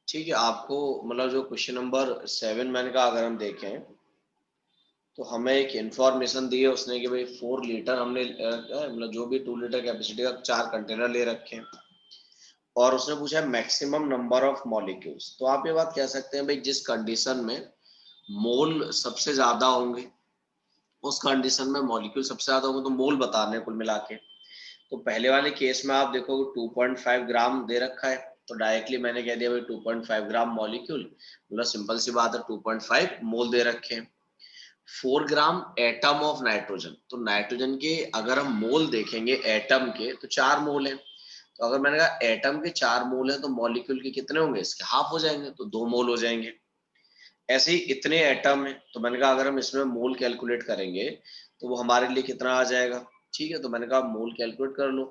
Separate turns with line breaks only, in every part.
ठीक है, आपको मतलब जो क्वेश्चन नंबर 7 मैंने कहा अगर हम देखें तो हमें एक इंफॉर्मेशन दी है उसने कि भाई 4 लीटर हमने मतलब जो भी 2 लीटर कैपेसिटी का 4 कंटेनर ले रखे हैं और उसने पूछा है मैक्सिमम नंबर ऑफ मॉलिक्यूल्स। तो आप ये बात कह सकते हैं भाई जिस कंडीशन में मोल सबसे ज्यादा होंगे उस कंडीशन में मॉलिक्यूल सबसे ज्यादा होंगे तो मोल बताने कुल मिला के। तो पहले वाले केस में आप देखोगे 2.5 ग्राम दे रखा है तो डायरेक्टली मैंने कह दिया भाई 2.5 ग्राम मॉलिक्यूल, मतलब सिंपल सी बात है 2.5 मोल दे रखे हैं। 4 ग्राम एटम ऑफ नाइट्रोजन, तो नाइट्रोजन के अगर हम मोल देखेंगे एटम के तो 4 मोल है। तो अगर मैंने कहा एटम के 4 मोल है तो मॉलिक्यूल के कितने होंगे, इसके हाफ हो जाएंगे तो 2 मोल हो जाएंगे। ऐसे ही इतने एटम है तो मैंने कहा अगर हम इसमें मोल कैलकुलेट करेंगे तो वो हमारे लिए कितना आ जाएगा। ठीक है, तो मैंने कहा मोल कैलकुलेट कर लो,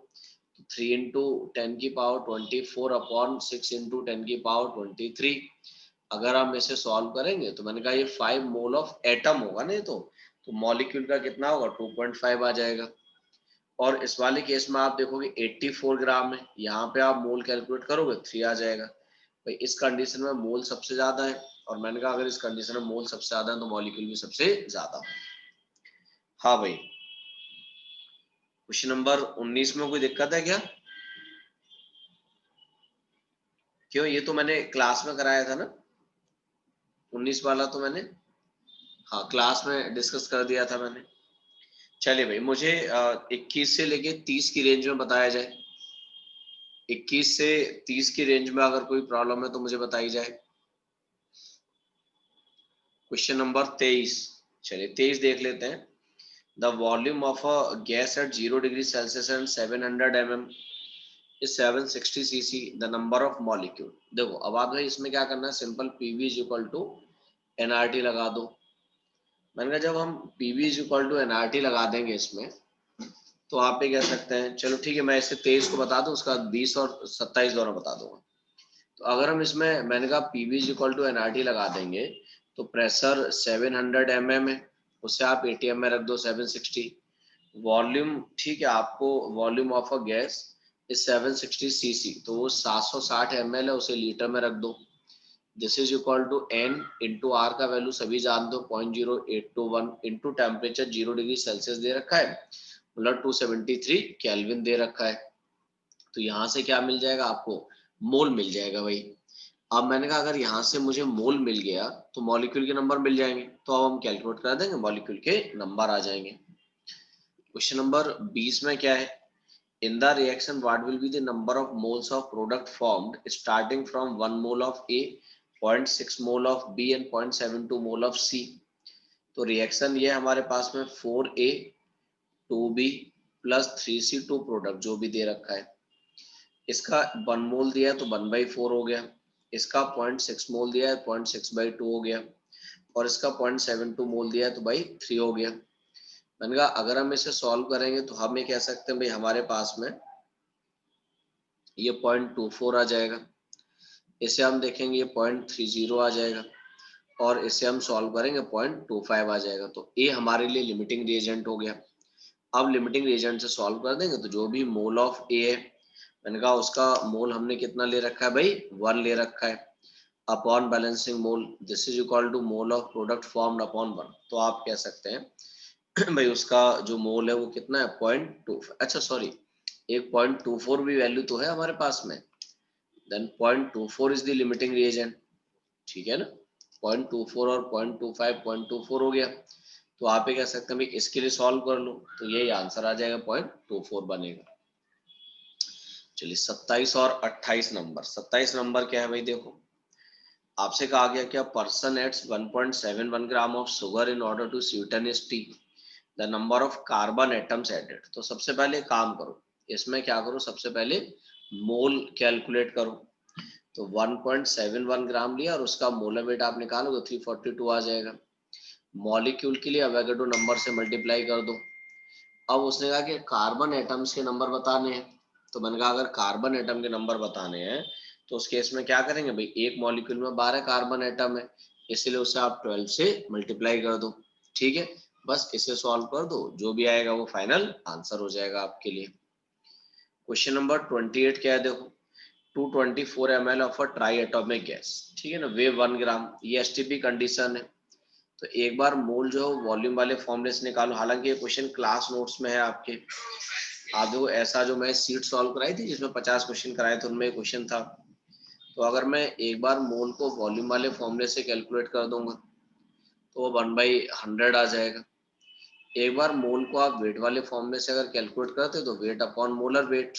तो 3 इंटू 10⁻24 अपॉन 6 इंटू 10⁻23। अगर हम इसे सॉल्व करेंगे तो मैंने कहा ये 5 मोल ऑफ एटम होगा ना, तो मॉलिक्यूल का कितना होगा 2.5 आ जाएगा। और इस वाले केस में आप देखोगे 84 ग्राम है, यहाँ पे आप मोल कैलकुलेट करोगे 3 आ जाएगा। भाई इस कंडीशन में मोल सबसे ज्यादा है और मैंने कहा अगर इस कंडीशन में मोल सबसे ज्यादा है तो मॉलिक्यूल भी सबसे ज्यादा है। हाँ भाई, क्वेश्चन नंबर 19 में कोई दिक्कत है क्या? क्यों, ये तो मैंने क्लास में कराया था ना, 19 वाला तो मैंने, हाँ क्लास में डिस्कस कर दिया था मैंने। चलिए भाई, मुझे 21 से लेके 30 की रेंज में बताया जाए। 21 से 30 की रेंज में अगर कोई प्रॉब्लम है तो मुझे बताई जाए। क्वेश्चन नंबर 23, चलिए 23 देख लेते हैं। The volume of a gas at 0 degree Celsius and 700 mm is 760 cc, the number of molecule. देखो अब आप भाई इसमें क्या करना है, simple PV is equal to NRT लगा दो। मैंने कहा जब हम PV is equal to NRT लगा देंगे इसमें तो आप ये कह सकते हैं, चलो ठीक है मैं इसे 23 को बता दूं, उसका 20 और 27 दोनों बता दूंगा। तो अगर हम इसमें मैंने कहा PV is equal to NRT लगा देंगे तो प्रेशर 700 mm है, उससे आप एटीएम में रख दो 760। वॉल्यूम, ठीक है, आपको volume of a gas is 760 cc, तो वो 760 ml है, उसे लीटर में रख दो। This is equal to N into R का वैल्यू सभी जानते हो 0.0821 इंटू टेम्परेचर 0 डिग्री सेल्सियस दे रखा है, मतलब 273 केल्विन दे रखा है। तो यहाँ से क्या मिल जाएगा आपको, मोल मिल जाएगा भाई। अब मैंने कहा अगर यहाँ से मुझे मोल मिल गया तो मॉलिक्यूल के नंबर मिल जाएंगे, तो अब हम कैलकुलेट कर देंगे, मॉलिक्यूल के नंबर आ जाएंगे। क्वेश्चन नंबर 20 में क्या है, in the reaction what will be the number of moles of product formed starting from 1 mole of A, 0.6 mole of B and 0.72 mole of C. तो रिएक्शन ये हमारे पास में 4A 2B plus 3C 2 product जो भी दे रखा है, इसका 1 मोल दिया है तो 1/4 हो गया, इसका 0.6 मोल दिया है 0.6/2 हो गया, और इसका 0.72 मोल दिया है तो भाई 3 हो गया। मैंने कहा अगर हम इसे सॉल्व करेंगे तो हम ये कह सकते हैं भाई हमारे पास में ये 0.24 आ जाएगा, इसे हम देखेंगे ये 0.30 आ जाएगा, और इसे हम सॉल्व करेंगे 0.25 आ जाएगा। तो ए हमारे लिए लिमिटिंग रिएजेंट हो गया। अब लिमिटिंग रिएजेंट से सॉल्व कर देंगे तो जो भी मोल ऑफ ए है, मैंने कहा उसका मोल हमने कितना ले रखा है भाई 1 ले रखा है, upon balancing mole this is equal to mole of product formed upon 1। तो आप कह सकते हैं भाई उसका जो मोल है वो कितना है 0.2, अच्छा सॉरी, एक 0.24 भी वैल्यू तो है हमारे पास में, then 0.24 is the limiting reagent. ठीक है ना, 0.24 और 0.25 0.24 हो गया। तो आप ये कह सकते हैं भाई इसके लिए सॉल्व कर लो तो यही आंसर आ जाएगा 0.24 बनेगा। चलिए 27 और 28 नंबर, 27 नंबर क्या है भाई, देखो आपसे कहा गया क्या person eats 1.71 gram of sugar in order to sweeten his tea, the number of carbon atoms added. तो सबसे पहले काम करो, इसमें क्या करो, सबसे पहले मोल कैलकुलेट करो। तो 1.71 ग्राम लिया और उसका मोलर वेट आप निकालोगे 342 आ जाएगा। मॉलिक्यूल के लिए अवोगाड्रो नंबर से मल्टीप्लाई कर दो। अब उसने कहा कि कार्बन एटम्स के नंबर बताने हैं, तो मैंने कहा अगर कार्बन एटम के नंबर बताने हैं तो उस केस में क्या करेंगे भाई, एक मॉलिक्यूल में 12 कार्बन एटम है, इसलिए उसे आप 12 से मल्टीप्लाई कर दो। ठीक है, बस इसे सॉल्व कर दो, जो भी आएगा वो फाइनल आंसर हो जाएगा आपके लिए। क्वेश्चन नंबर 28 क्या है, देखो 224 ml of a try atomic gas, ठीक है ना, वे 1 ग्राम, ये एसटीपी कंडीशन है। तो एक बार मोल जो वॉल्यूम वाले फॉर्मूले से निकालो, हालांकि ये क्वेश्चन क्लास नोट्स में है आपके। आप देखो ऐसा जो मैं सीट सॉल्व कराई थी जिसमें 50 क्वेश्चन कराए थे उनमें क्वेश्चन था। तो अगर मैं एक बार मोल को वॉल्यूम वाले फॉर्मूले से कैलकुलेट कर दूंगा तो वो 1/100 आ जाएगा। एक बार मोल को आप वेट वाले फॉर्मूले से अगर कैलकुलेट करते तो वेट अपॉन मोलर वेट,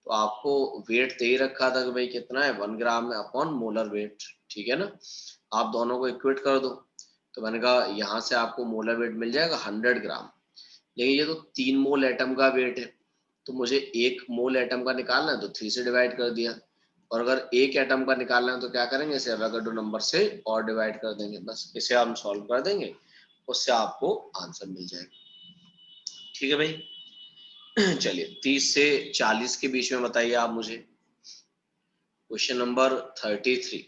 तो आपको वेट दे ही रखा था कि भाई कितना है 1 ग्राम अपॉन मोलर वेट, ठीक है ना। आप दोनों को इक्वेट कर दो, तो मैंने कहा यहाँ से आपको मोलर वेट मिल जाएगा 100 ग्राम। लेकिन ये तो 3 मोल एटम का वेट है, तो मुझे 1 मोल एटम का निकालना है तो 3 से डिवाइड कर दिया। और अगर एक एटम का निकालना है तो क्या करेंगे, इसे एवोगाड्रो नंबर से और डिवाइड कर देंगे, बस इसे हम सॉल्व कर देंगे, उससे आपको आंसर मिल जाएगा। ठीक है भाई। चलिए 30 से 40 के बीच में बताइए आप मुझे। Question number 33।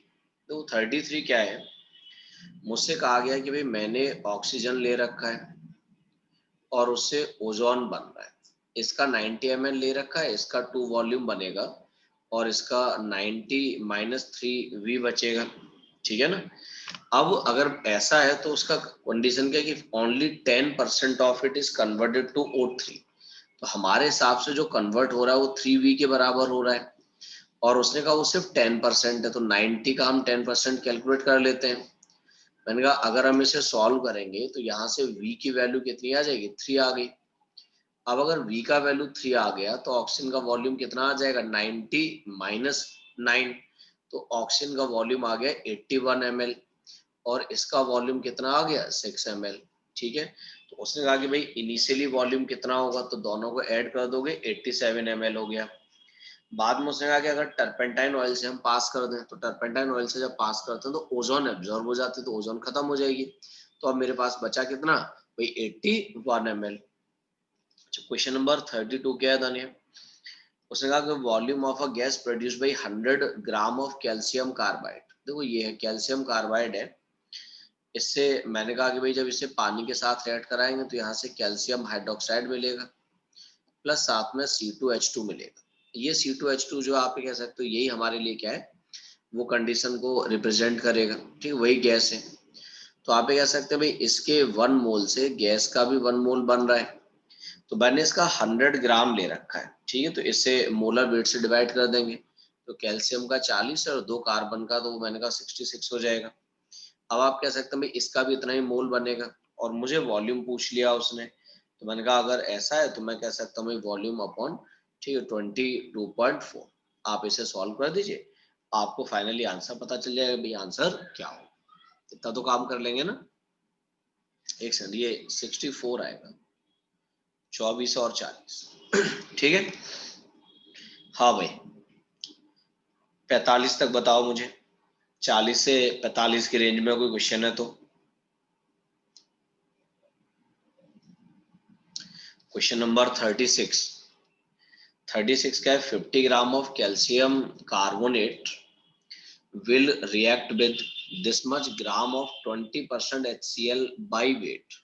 तो 33 क्या है, मुझसे कहा गया कि भाई मैंने ऑक्सीजन ले रखा है और उससे ओजोन बन रहा है। इसका 90 ml ले रखा है, इसका 2 वॉल्यूम बनेगा और इसका 90 माइनस 3v बचेगा, ठीक है ना। अब अगर ऐसा है तो उसका कंडीशन क्या है कि only 10% of it is converted to O3। तो हमारे हिसाब से जो कन्वर्ट हो रहा है वो 3v के बराबर हो रहा है, और उसने कहा वो सिर्फ 10% है, तो 90 का हम 10% कैलकुलेट कर लेते हैं। मैंने कहा अगर हम इसे सॉल्व करेंगे तो यहाँ से v की वैल्यू कितनी आ जाएगी, 3 आ गई। अब अगर v का वैल्यू 3 आ गया तो ऑक्सीजन का वॉल्यूम कितना आ जाएगा, 90 माइनस 9, तो ऑक्सीजन का वॉल्यूम आ गया 81 ml और इसका वॉल्यूम कितना आ गया 6 ml, ठीक है। तो उसने कहा कि भाई इनिशियली वॉल्यूम कितना होगा, तो दोनों को ऐड कर दोगे 87 ml हो गया। बाद में उसने कहा कि अगर टर्पेंटाइन ऑयल से हम पास कर दें, तो टर्पेंटाइन ऑयल से जब पास करते हैं तो ओजोन एब्जॉर्ब हो जाती है, तो ओजोन खत्म हो जाएगी। तो अब मेरे पास बचा कितना भाई 81 ml। क्वेश्चन नंबर 32 क्या है दानिया, उसने कहा कि volume of a gas produce by 100 gram of calcium carbide. देखो ये है कैल्शियम कार्बाइड है, इससे मैंने कहा कि भाई जब इसे पानी के साथ रिएक्ट कराएंगे तो यहाँ से कैल्शियम हाइड्रोक्साइड मिलेगा प्लस साथ में C2H2 मिलेगा। ये C2H2 जो आप कह सकते हो यही हमारे लिए क्या है, वो कंडीशन को रिप्रेजेंट करेगा, ठीक वही गैस है। तो आप कह सकते हैं भाई इसके 1 मोल से गैस का भी 1 मोल बन रहा है, तो मैंने इसका 100 ग्राम ले रखा है, ठीक है। तो इससे मोलर वेट से डिवाइड कर देंगे, तो कैल्शियम का 40 और 2 कार्बन का, तो मैंने कहा 66 हो जाएगा। अब आप कह सकते हैं भाई इसका भी इतना ही मोल बनेगा, और मुझे वॉल्यूम पूछ लिया उसने, तो मैंने कहा अगर ऐसा है तो मैं कह सकता हूँ भाई वॉल्यूम अपॉन, ठीक है, 22.4। आप इसे सॉल्व कर दीजिए, आपको फाइनली आंसर पता चल जाएगा भाई आंसर क्या हो। इतना तो काम कर लेंगे ना। एक सेकंड, ये 64 आएगा, 24 और 40। ठीक है। हाँ भाई 45 तक बताओ मुझे, 40 से 45 की रेंज में कोई क्वेश्चन है तो। Question number 36। 36 का है 50 gram of calcium carbonate will react with this much gram of 20% HCl by weight।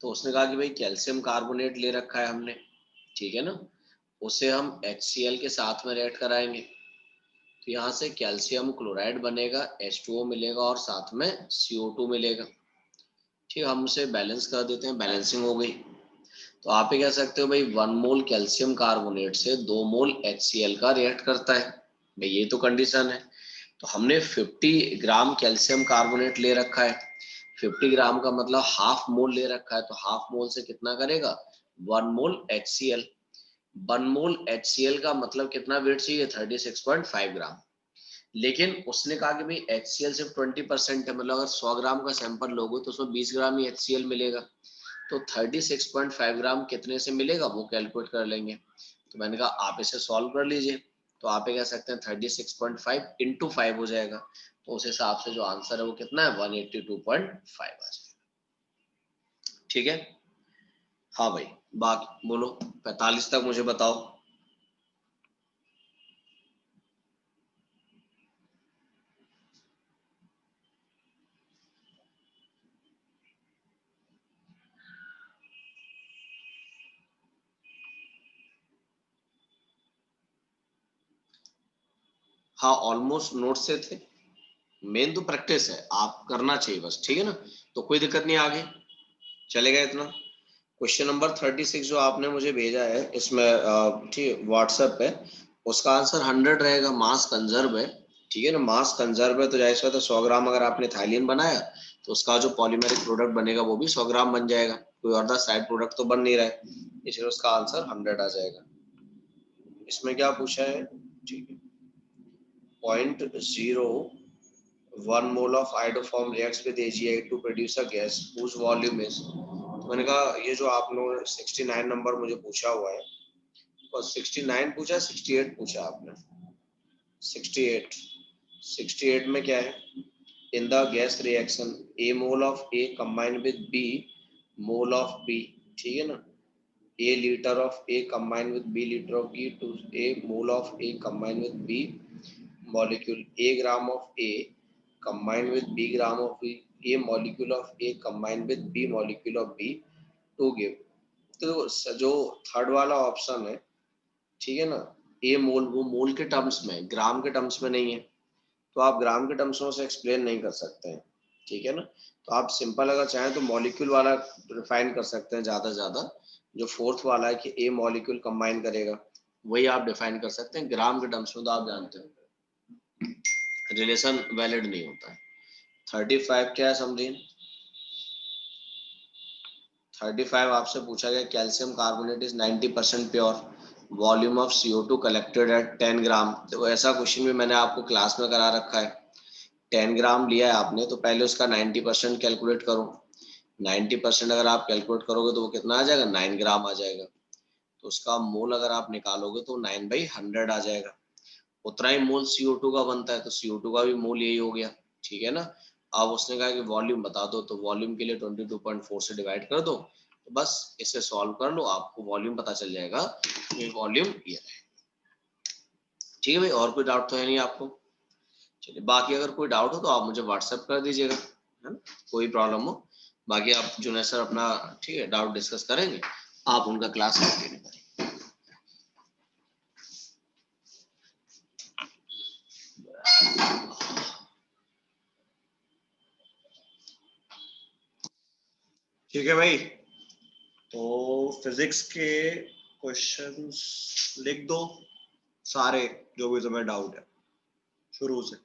तो उसने कहा कि भाई कैल्शियम कार्बोनेट ले रखा है हमने, ठीक है ना, उसे हम HCl के साथ में रिएक्ट कराएंगे, तो यहाँ से कैल्शियम क्लोराइड बनेगा, H2O मिलेगा और साथ में CO2 मिलेगा, ठीक है। हम उसे बैलेंस कर देते हैं, बैलेंसिंग हो गई। तो आप ही कह सकते हो भाई 1 मोल कैल्शियम कार्बोनेट से 2 मोल HCl का रिएक्ट करता है, भाई ये तो कंडीशन है। तो हमने 50 ग्राम कैल्शियम कार्बोनेट ले रखा है, 50 ग्राम का मतलब हाफ मोल ले रखा है, तो हाफ मोल से कितना करेगा 1 मोल HCl। 1 मोल HCl का मतलब कितना वेट चाहिए 36.5 ग्राम। लेकिन उसने कहा कि भाई HCl सिर्फ 20% है, मतलब अगर 100 ग्राम का सैंपल लोगे तो उसमें 20 ग्राम ही HCl मिलेगा, तो 36.5 ग्राम कितने से मिलेगा वो कैलकुलेट कर लेंगे। तो मैंने कहा आप इसे सॉल्व कर लीजिए, तो आप ये कह सकते हैं 36.5 इंटू 5 हो जाएगा, तो उस हिसाब से जो आंसर है वो कितना है 182.5 आ जाएगा, ठीक है। हाँ भाई बाकी बोलो, 45 तक मुझे बताओ। हाँ ऑलमोस्ट नोट से थे, मेन तो प्रैक्टिस है, आप करना चाहिए बस, ठीक है ना। तो कोई दिक्कत नहीं, आगे चलेगा इतना। क्वेश्चन नंबर 36 जो आपने मुझे भेजा है इसमें, ठीक व्हाट्सएप पे, उसका आंसर 100 रहेगा। मास कंजर्व है, ठीक है ना, मास कंजर्व है, तो जाहिर सी बात है 100 ग्राम अगर आपने थाइलिन बनाया तो उसका जो पॉलीमेरिक प्रोडक्ट बनेगा वो भी 100 ग्राम बन जाएगा, कोई और साइड प्रोडक्ट तो बन नहीं रहा है, इसलिए उसका आंसर 100 आ जाएगा। इसमें क्या पूछा है, ठीक है, 0.01 mole of iodoform reacts with AgI to produce a gas whose volume is, तो मैंने कहा ये जो आप लोग 69 नंबर मुझे पूछा हुआ है, और 69 पूछा 68 पूछा आपने, 68, 68 में क्या है, in the gas reaction A mole of A combine with B mole of B, ठीक है ना, a liter of A combined with B liter of B to A mole of A combined with B molecule, A gram of A combined with B gram of B, A molecule of A combined with B molecule of B to give, तो जो third वाला option है, ठीक है ना, ए मोल, वो मोल के terms में, ग्राम के टर्म्स में नहीं है, तो आप ग्राम के टर्म्स में उसे एक्सप्लेन नहीं कर सकते हैं, ठीक है ना। तो आप सिंपल अगर चाहें तो मॉलिक्यूल वाला रिफाइन कर सकते हैं ज्यादा से ज्यादा, जो फोर्थ वाला है कि ए मॉलिक्यूल कंबाइन करेगा, वही आप डिफाइन कर सकते हैं। ग्राम के टर्म्स में तो आप जानते हो रिलेशन वैलिड नहीं होता है। 35 क्या है समझिए, 35 आपसे पूछा गया calcium carbonate is 90% pure, volume of CO2 collected at 10 ग्राम। तो ऐसा क्वेश्चन भी मैंने आपको क्लास में करा रखा है, 10 ग्राम लिया है आपने तो पहले उसका 90% कैलकुलेट करो, 90% अगर आप कैलकुलेट करोगे तो वो कितना आ जाएगा, 9 ग्राम आ जाएगा, तो उसका मोल अगर आप निकालोगे तो 9/100 आ जाएगा। उतना ही मोल CO2 का बनता है, तो CO2 का भी मोल यही हो गया, ठीक है ना। अब उसने कहा कि वॉल्यूम बता दो, तो वॉल्यूम के लिए 22.4 से डिवाइड कर दो, तो बस इसे सॉल्व कर लो, आपको वॉल्यूम पता चल जाएगा, ये वॉल्यूम ये है, ठीक है भाई। और कोई डाउट तो है नहीं आपको, चलिए बाकी अगर कोई डाउट हो तो आप मुझे व्हाट्सएप कर दीजिएगा, है ना, कोई प्रॉब्लम हो, बाकी आप जुनैद सर अपना, ठीक है, डाउट डिस्कस करेंगे, आप उनका क्लास कंटिन्यू करें। ठीक है भाई, तो फिजिक्स के क्वेश्चंस लिख दो सारे, जो भी तुम्हें डाउट है शुरू से,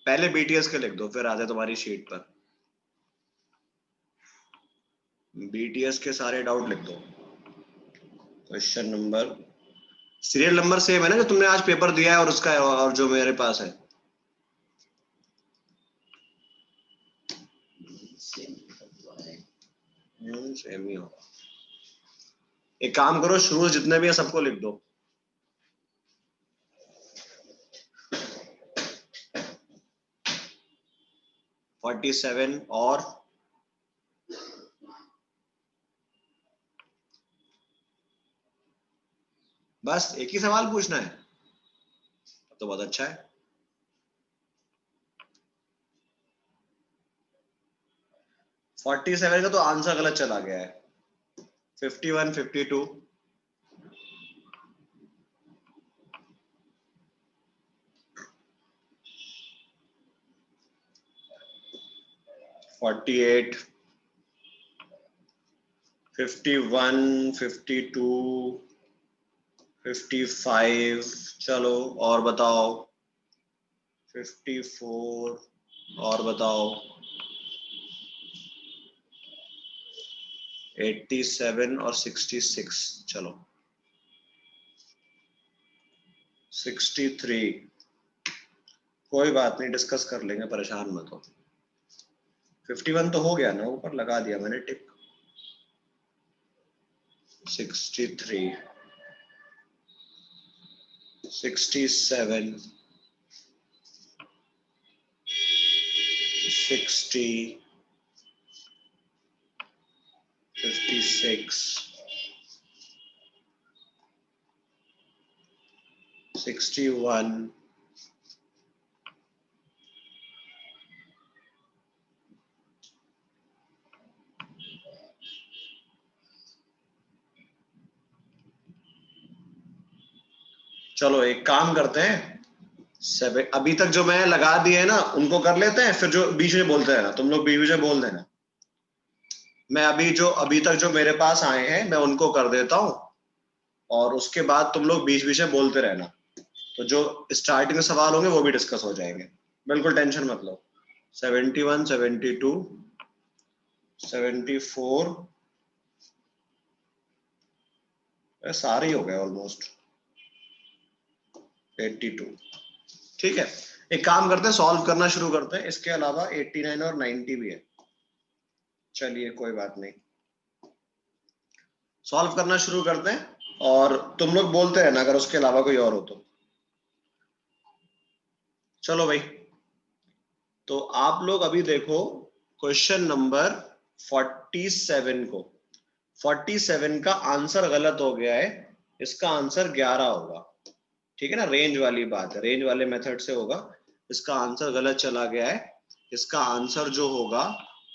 पहले BTS के लिख दो फिर आते तुम्हारी शीट पर, BTS के सारे डाउट लिख दो। Question number, serial number same है ना जो तुमने आज पेपर दिया है और उसका है, और जो मेरे पास है सेम ही होगा। एक काम करो, शुरू जितने भी है सबको लिख दो। फोर्टी सेवन और बस एक ही सवाल पूछना है, तो बहुत अच्छा है। 47 का तो आंसर गलत चला गया है, 51, 52, 48, 51, 52, 55, चलो और बताओ, 54 और बताओ, 87 और 66, चलो 63, कोई बात नहीं डिस्कस कर लेंगे, परेशान मत हो। 51 तो हो गया ना, ऊपर लगा दिया मैंने टिक। 63, 67, 60, 56, 61, चलो एक काम करते हैं, 7 अभी तक जो मैं लगा दिए ना उनको कर लेते हैं, फिर जो बीच में बोलते रहना, तुम लोग बीच में बोल देना। मैं अभी तक जो मेरे पास आए हैं मैं उनको कर देता हूँ, और उसके बाद तुम लोग बीच बीच में बोलते रहना, तो जो स्टार्टिंग में सवाल होंगे वो भी डिस्कस हो जाएंगे। बिल्कुल टेंशन मत लो। 71, 72, 74, सारे ही हो गए ऑलमोस्ट। 82। ठीक है, एक काम करते हैं, सॉल्व करना शुरू करते हैं। इसके अलावा 89 और 90 भी है। चलिए कोई बात नहीं, सॉल्व करना शुरू करते हैं, और तुम लोग बोलते रहना अगर उसके अलावा कोई और हो तो। चलो भाई, तो आप लोग अभी देखो क्वेश्चन नंबर 47 को। 47 का आंसर गलत हो गया है, इसका आंसर 11 होगा। ठीक है ना, रेंज वाली बात है, रेंज वाले मेथड से होगा। इसका आंसर गलत चला गया है, इसका आंसर जो होगा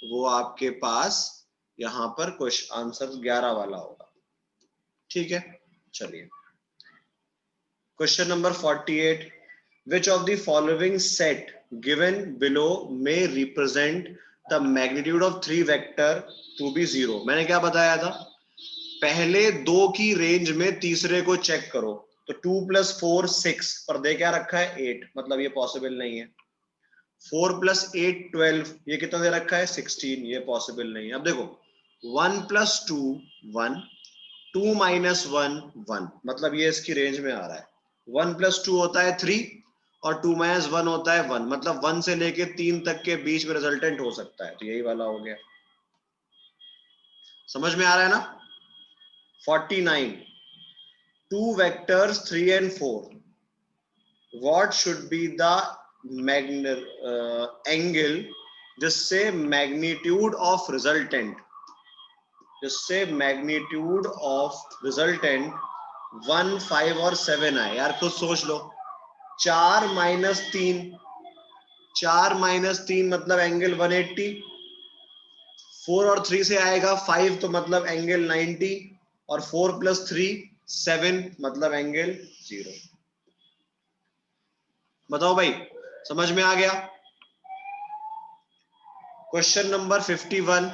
वो आपके पास यहाँ पर क्वेश्चन आंसर 11 वाला होगा। ठीक है, चलिए question number 48, which of the following set given below may represent the magnitude of 3 vector to be 0। मैंने क्या बताया था, पहले दो की रेंज में तीसरे को चेक करो। तो 2 + 4 6, पर दे क्या रखा है 8, मतलब ये पॉसिबल नहीं है। 4 + 8 12, ये कितना दे रखा है 16, ये पॉसिबल नहीं है। अब देखो 1 + 2 1, 2 - 1 1, मतलब ये इसकी रेंज में आ रहा है। 1 + 2 होता है 3, और 2 - 1 होता है 1, मतलब 1 से लेके 3 तक के बीच में रिजल्टेंट हो सकता है, तो यही वाला हो गया। समझ में आ रहा है ना। 49, 2 vectors 3 and 4, what should be the angle जिससे मैग्नीट्यूड ऑफ रिजल्टेंट, 1 5 और 7 आए। यार खुद सोच लो, 4 - 3, 4 - 3 मतलब एंगल 180, 4 और 3 से आएगा 5, तो मतलब एंगल 90, और 4 + 3 7, मतलब एंगल 0। बताओ भाई, समझ में आ गया। Question number 51,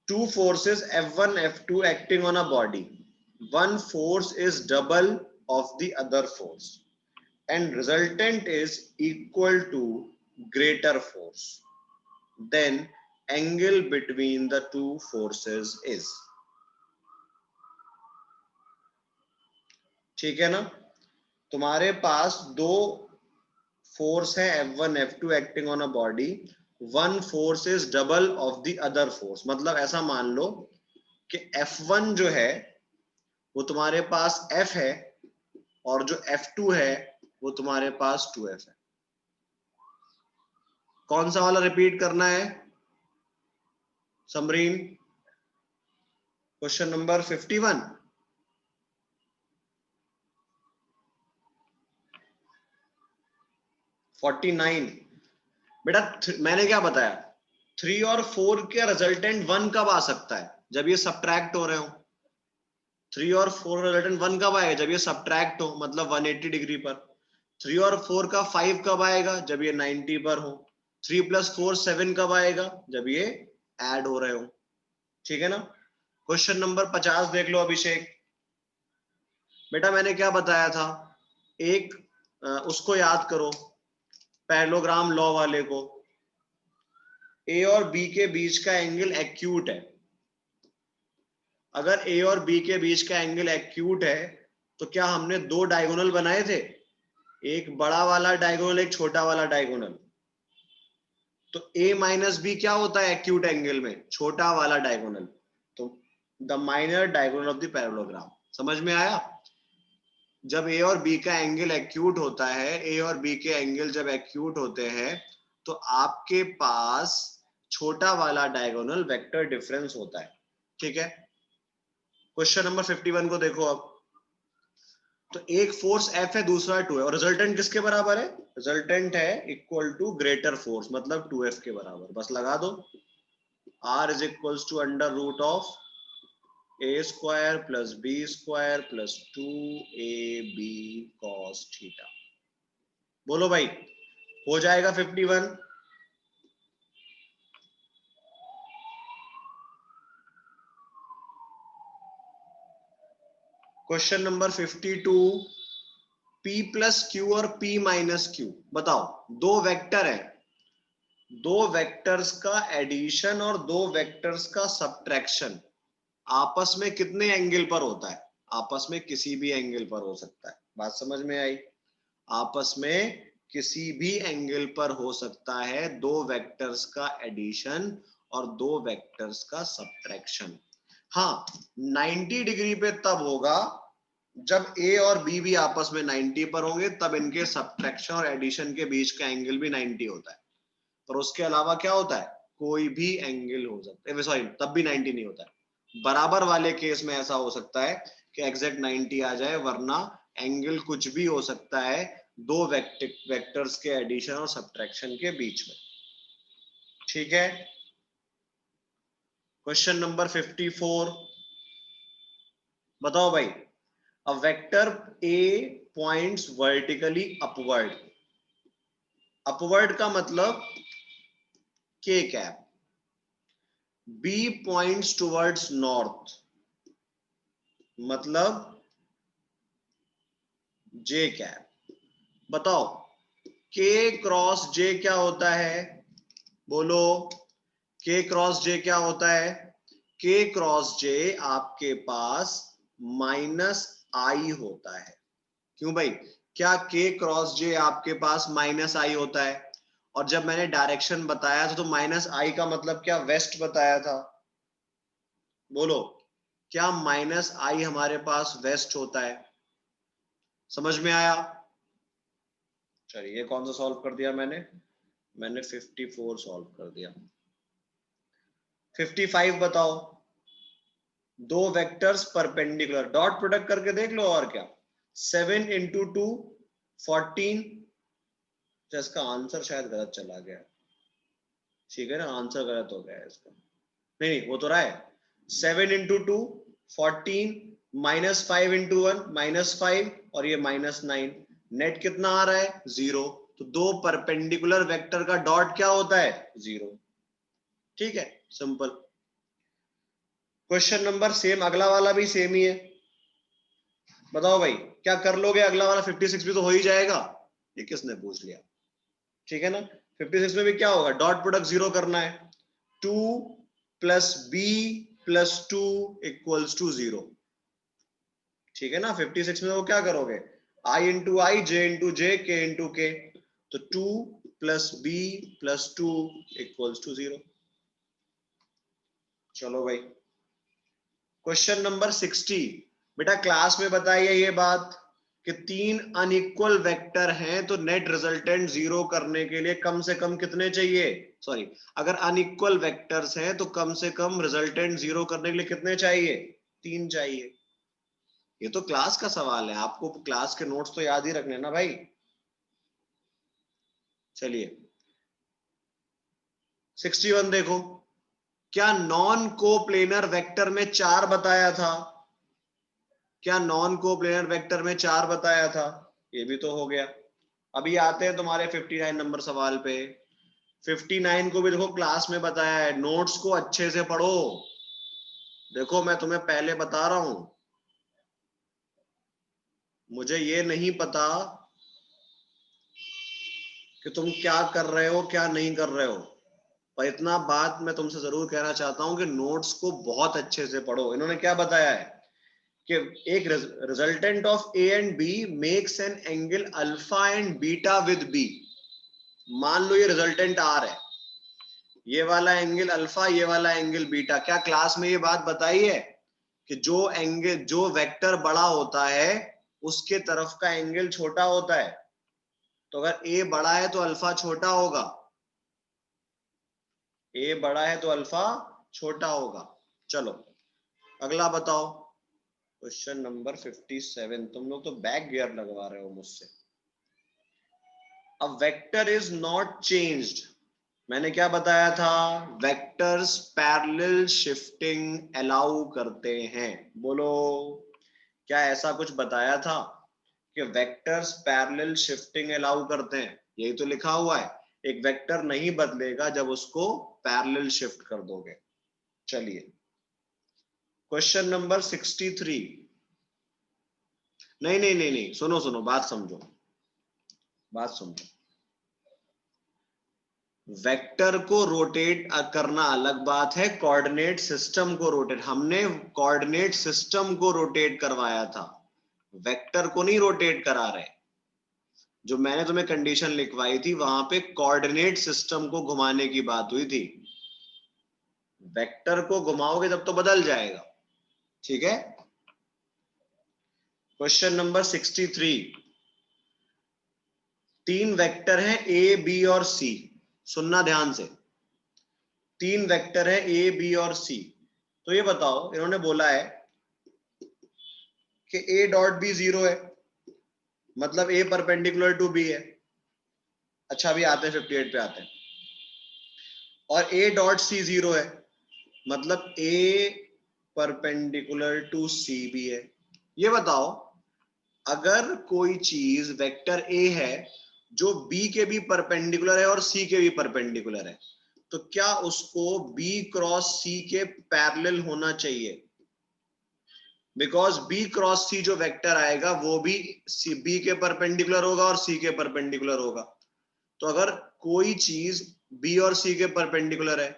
two forces F1 F2 acting on a body, one force is double of the other force and resultant is equal to greater force, then angle between the two forces is। ठीक है ना, तुम्हारे पास दो force है F1 F2 acting on a body, one force is double of the other force. मतलब ऐसा मान लो कि F1 जो है वो तुम्हारे पास F है, और जो F2 है वो तुम्हारे पास 2F है। कौन सा वाला रिपीट करना है समरीन? Question number 51। बेटा मैंने क्या बताया, 3 और 4 के रिजल्टेंट 1 कब आ सकता है, जब ये सब्ट्रैक्ट हो रहे हो। 3 और 4 रिजल्टेंट 1 कब आएगा, जब ये सब्ट्रैक्ट हो, मतलब 180 डिग्री पर। 3 और 4 का 5 कब आएगा, जब ये 90 पर हो। 3 + 4 7 कब आएगा, जब ये ऐड हो रहे हो। ठीक है ना। क्वेश्चन नंबर 50 देख लो अभिषेक। बेटा मैंने क्या बताया था, एक उसको याद करो, पैरेललोग्राम लॉ वाले को। ए और बी के बीच का एंगल एक्यूट है। अगर ए और बी के बीच का एंगल एक्यूट है तो क्या हमने दो डायगोनल बनाए थे, एक बड़ा वाला डायगोनल एक छोटा वाला डायगोनल। तो a - b क्या होता है एक्यूट एंगल में, छोटा वाला डायगोनल। तो the minor diagonal of the parallelogram. समझ में आया। जब ए और बी का एंगल एक्यूट होता है, ए और बी के एंगल जब एक्यूट होते हैं तो आपके पास छोटा वाला डायगोनल वेक्टर डिफरेंस होता है। ठीक है। क्वेश्चन नंबर 51 को देखो अब। तो एक फोर्स F है, दूसरा 2 है, और रिजल्टेंट किसके बराबर है, रिजल्टेंट है इक्वल टू ग्रेटर फोर्स, मतलब 2F के बराबर। बस लगा दो, R = √(2F A square plus B square plus 2ab cos theta. बोलो भाई, हो जाएगा 51? Question number 52, P plus Q और P माइनस क्यू, बताओ दो वेक्टर है, दो वेक्टर्स का एडिशन और दो वेक्टर्स का सब्ट्रैक्शन आपस में कितने एंगल पर होता है? आपस में किसी भी एंगल पर हो सकता है। बात समझ में आई? आपस में किसी भी एंगल पर हो सकता है दो वेक्टर्स का एडिशन और दो वेक्टर्स का सब्ट्रैक्शन। हाँ, 90 डिग्री पे तब होगा जब ए और बी भी आपस में 90 पर होंगे, तब इनके सब्ट्रैक्शन और एडिशन के बीच का एंगल भी 90 होता है। पर उसके अलावा क्या होता है? कोई भी एंगल हो सकता है, सॉरी तब भी 90 नहीं होता है। बराबर वाले केस में ऐसा हो सकता है कि एग्जैक्ट 90 आ जाए, वरना एंगल कुछ भी हो सकता है दो वेक्टर्स के एडिशन और सब्ट्रैक्शन के बीच में। ठीक है, क्वेश्चन नंबर 54, बताओ भाई, a vector A points vertically upward, upward का मतलब K cap, B points towards north मतलब जे कैप। बताओ के क्रॉस जे क्या होता है? बोलो, के क्रॉस जे क्या होता है? के क्रॉस जे आपके पास माइनस आई होता है। क्यों भाई, क्या के क्रॉस जे आपके पास माइनस आई होता है? और जब मैंने डायरेक्शन बताया था तो माइनस आई का मतलब क्या, वेस्ट बताया था। बोलो, क्या माइनस आई हमारे पास वेस्ट होता है? समझ में आया? चलिए, ये कौन सा सॉल्व कर दिया मैंने 54 सॉल्व कर दिया। 55 बताओ, दो वेक्टर्स परपेंडिकुलर, डॉट प्रोडक्ट करके देख लो और क्या। 7 इंटू 2 14, इसका आंसर शायद गलत चला गया। ठीक है ना, आंसर गलत हो गया है इसका। नहीं, वो तो रहा है 7 इंटू 2 14, माइनस 5 इंटू 1 -5, और ये -9। नेट कितना आ रहा है? 0। तो दो परपेंडिकुलर वेक्टर का डॉट क्या होता है? 0। ठीक है, सिंपल। क्वेश्चन नंबर सेम, अगला वाला भी सेम ही है। बताओ भाई, क्या कर लोगे? अगला वाला 56 भी तो हो ही जाएगा। ये किसने पूछ लिया? ठीक है ना, 56 में भी क्या होगा? डॉट प्रोडक्ट 0 करना है। 2 plus B plus 2 equals to 0। ठीक है ना, 56 में वो क्या करोगे? आई इंटू आई, जे इंटू जे, के इंटू के। तो 2 plus B plus 2 equals to 0। चलो भाई, क्वेश्चन नंबर 60, बेटा क्लास में बताइए ये बात कि तीन अनइक्वल वेक्टर हैं तो नेट रिजल्टेंट 0 करने के लिए कम से कम कितने चाहिए? सॉरी, अगर अनइक्वल वेक्टर्स हैं तो कम से कम रिजल्टेंट 0 करने के लिए कितने चाहिए? 3 चाहिए। ये तो क्लास का सवाल है, आपको क्लास के नोट्स तो याद ही रखने ना भाई। चलिए 61 देखो, क्या नॉन कोप्लेनर वेक्टर में 4 बताया था? क्या नॉन कोप्लेनर वेक्टर में 4 बताया था? ये भी तो हो गया। अभी आते हैं तुम्हारे 59 नंबर सवाल पे। 59 को भी देखो क्लास में बताया है, नोट्स को अच्छे से पढ़ो। देखो मैं तुम्हें पहले बता रहा हूं, मुझे ये नहीं पता कि तुम क्या कर रहे हो क्या नहीं कर रहे हो, पर इतना बात मैं तुमसे जरूर कहना चाहता हूं कि नोट्स को बहुत अच्छे से पढ़ो। इन्होंने क्या बताया है कि एक resultant of A and B makes an angle alpha and beta with B. मान लो ये रिजल्टेंट आर है, ये वाला एंगल अल्फा, ये वाला एंगल बीटा। क्या क्लास में ये बात बताई है कि जो एंगल, जो वेक्टर बड़ा होता है उसके तरफ का एंगल छोटा होता है? तो अगर ए बड़ा है तो अल्फा छोटा होगा, ए बड़ा है तो अल्फा छोटा होगा। चलो अगला बताओ, क्वेश्चन नंबर 57। तुम लोग तो बैक गियर लगवा रहे हो मुझसे। A vector is not changed मैंने क्या बताया था, वेक्टर्स पैरेलल शिफ्टिंग अलाउ करते हैं। बोलो, क्या ऐसा कुछ बताया था कि वेक्टर्स पैरेलल शिफ्टिंग अलाउ करते हैं? यही तो लिखा हुआ है, एक वेक्टर नहीं बदलेगा जब उसको पैरेलल शिफ्ट कर दोगे। चलिए क्वेश्चन नंबर 63। नहीं नहीं नहीं नहीं, सुनो सुनो, बात समझो, बात समझो। वेक्टर को रोटेट करना अलग बात है, कोऑर्डिनेट सिस्टम को रोटेट, हमने कोऑर्डिनेट सिस्टम को रोटेट करवाया था, वेक्टर को नहीं रोटेट करा रहे। जो मैंने तुम्हें कंडीशन लिखवाई थी वहां पे कोऑर्डिनेट सिस्टम को घुमाने की बात हुई थी, वेक्टर को घुमाओगे तब तो बदल जाएगा। ठीक है, क्वेश्चन नंबर 63। तीन वेक्टर हैं ए बी और सी, सुनना ध्यान से। तीन वेक्टर है ए बी और सी, तो ये बताओ, इन्होंने बोला है कि ए डॉट बी 0 है, मतलब ए परपेंडिकुलर टू बी है। अच्छा अभी आते हैं 58 पे आते हैं। और ए डॉट सी 0 है, मतलब ए परपेंडिकुलर टू सी भी है। ये बताओ, अगर कोई चीज वेक्टर ए है जो बी के भी परपेंडिकुलर है और सी के भी परपेंडिकुलर है, तो क्या उसको बी क्रॉस सी के पैरेलल होना चाहिए? बिकॉज बी क्रॉस सी जो वेक्टर आएगा वो भी बी के परपेंडिकुलर होगा और सी के परपेंडिकुलर होगा। तो अगर कोई चीज बी और सी के परपेंडिकुलर है,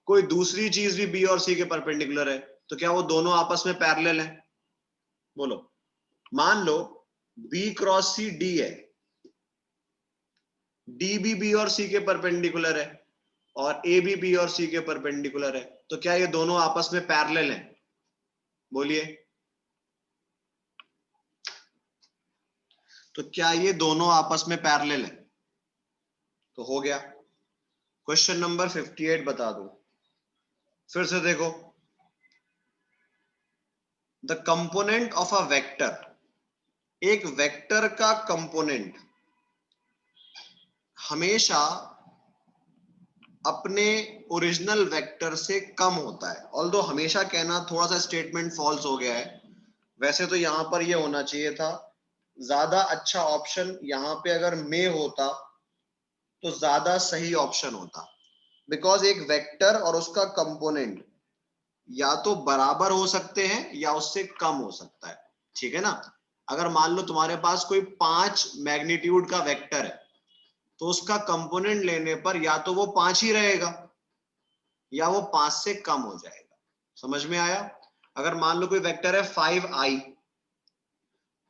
कोई दूसरी चीज भी बी और सी के परपेंडिकुलर है, तो क्या वो दोनों आपस में पैरेलल है? बोलो। मान लो बी क्रॉस सी डी है, डी भी बी और सी के परपेंडिकुलर है और ए भी बी और सी के परपेंडिकुलर है, तो क्या ये दोनों आपस में पैरेलल हैं? बोलिए, तो क्या ये दोनों आपस में पैरेलल है? तो हो गया। क्वेश्चन नंबर 58 बता दो, फिर से देखो। The component of a vector, एक वेक्टर का कंपोनेंट हमेशा अपने ओरिजिनल वेक्टर से कम होता है। ऑल्दो हमेशा कहना थोड़ा सा स्टेटमेंट फॉल्स हो गया है, वैसे तो यहां पर ये होना चाहिए था, ज्यादा अच्छा ऑप्शन यहां पे अगर में होता तो ज्यादा सही ऑप्शन होता। बिकॉज एक वेक्टर और उसका कंपोनेंट या तो बराबर हो सकते हैं या उससे कम हो सकता है। ठीक है ना? अगर मान लो तुम्हारे पास कोई 5 मैग्नीट्यूड का वेक्टर है, तो उसका कंपोनेंट लेने पर या तो वो 5 ही रहेगा या वो 5 से कम हो जाएगा। समझ में आया? अगर मान लो कोई वेक्टर है 5i,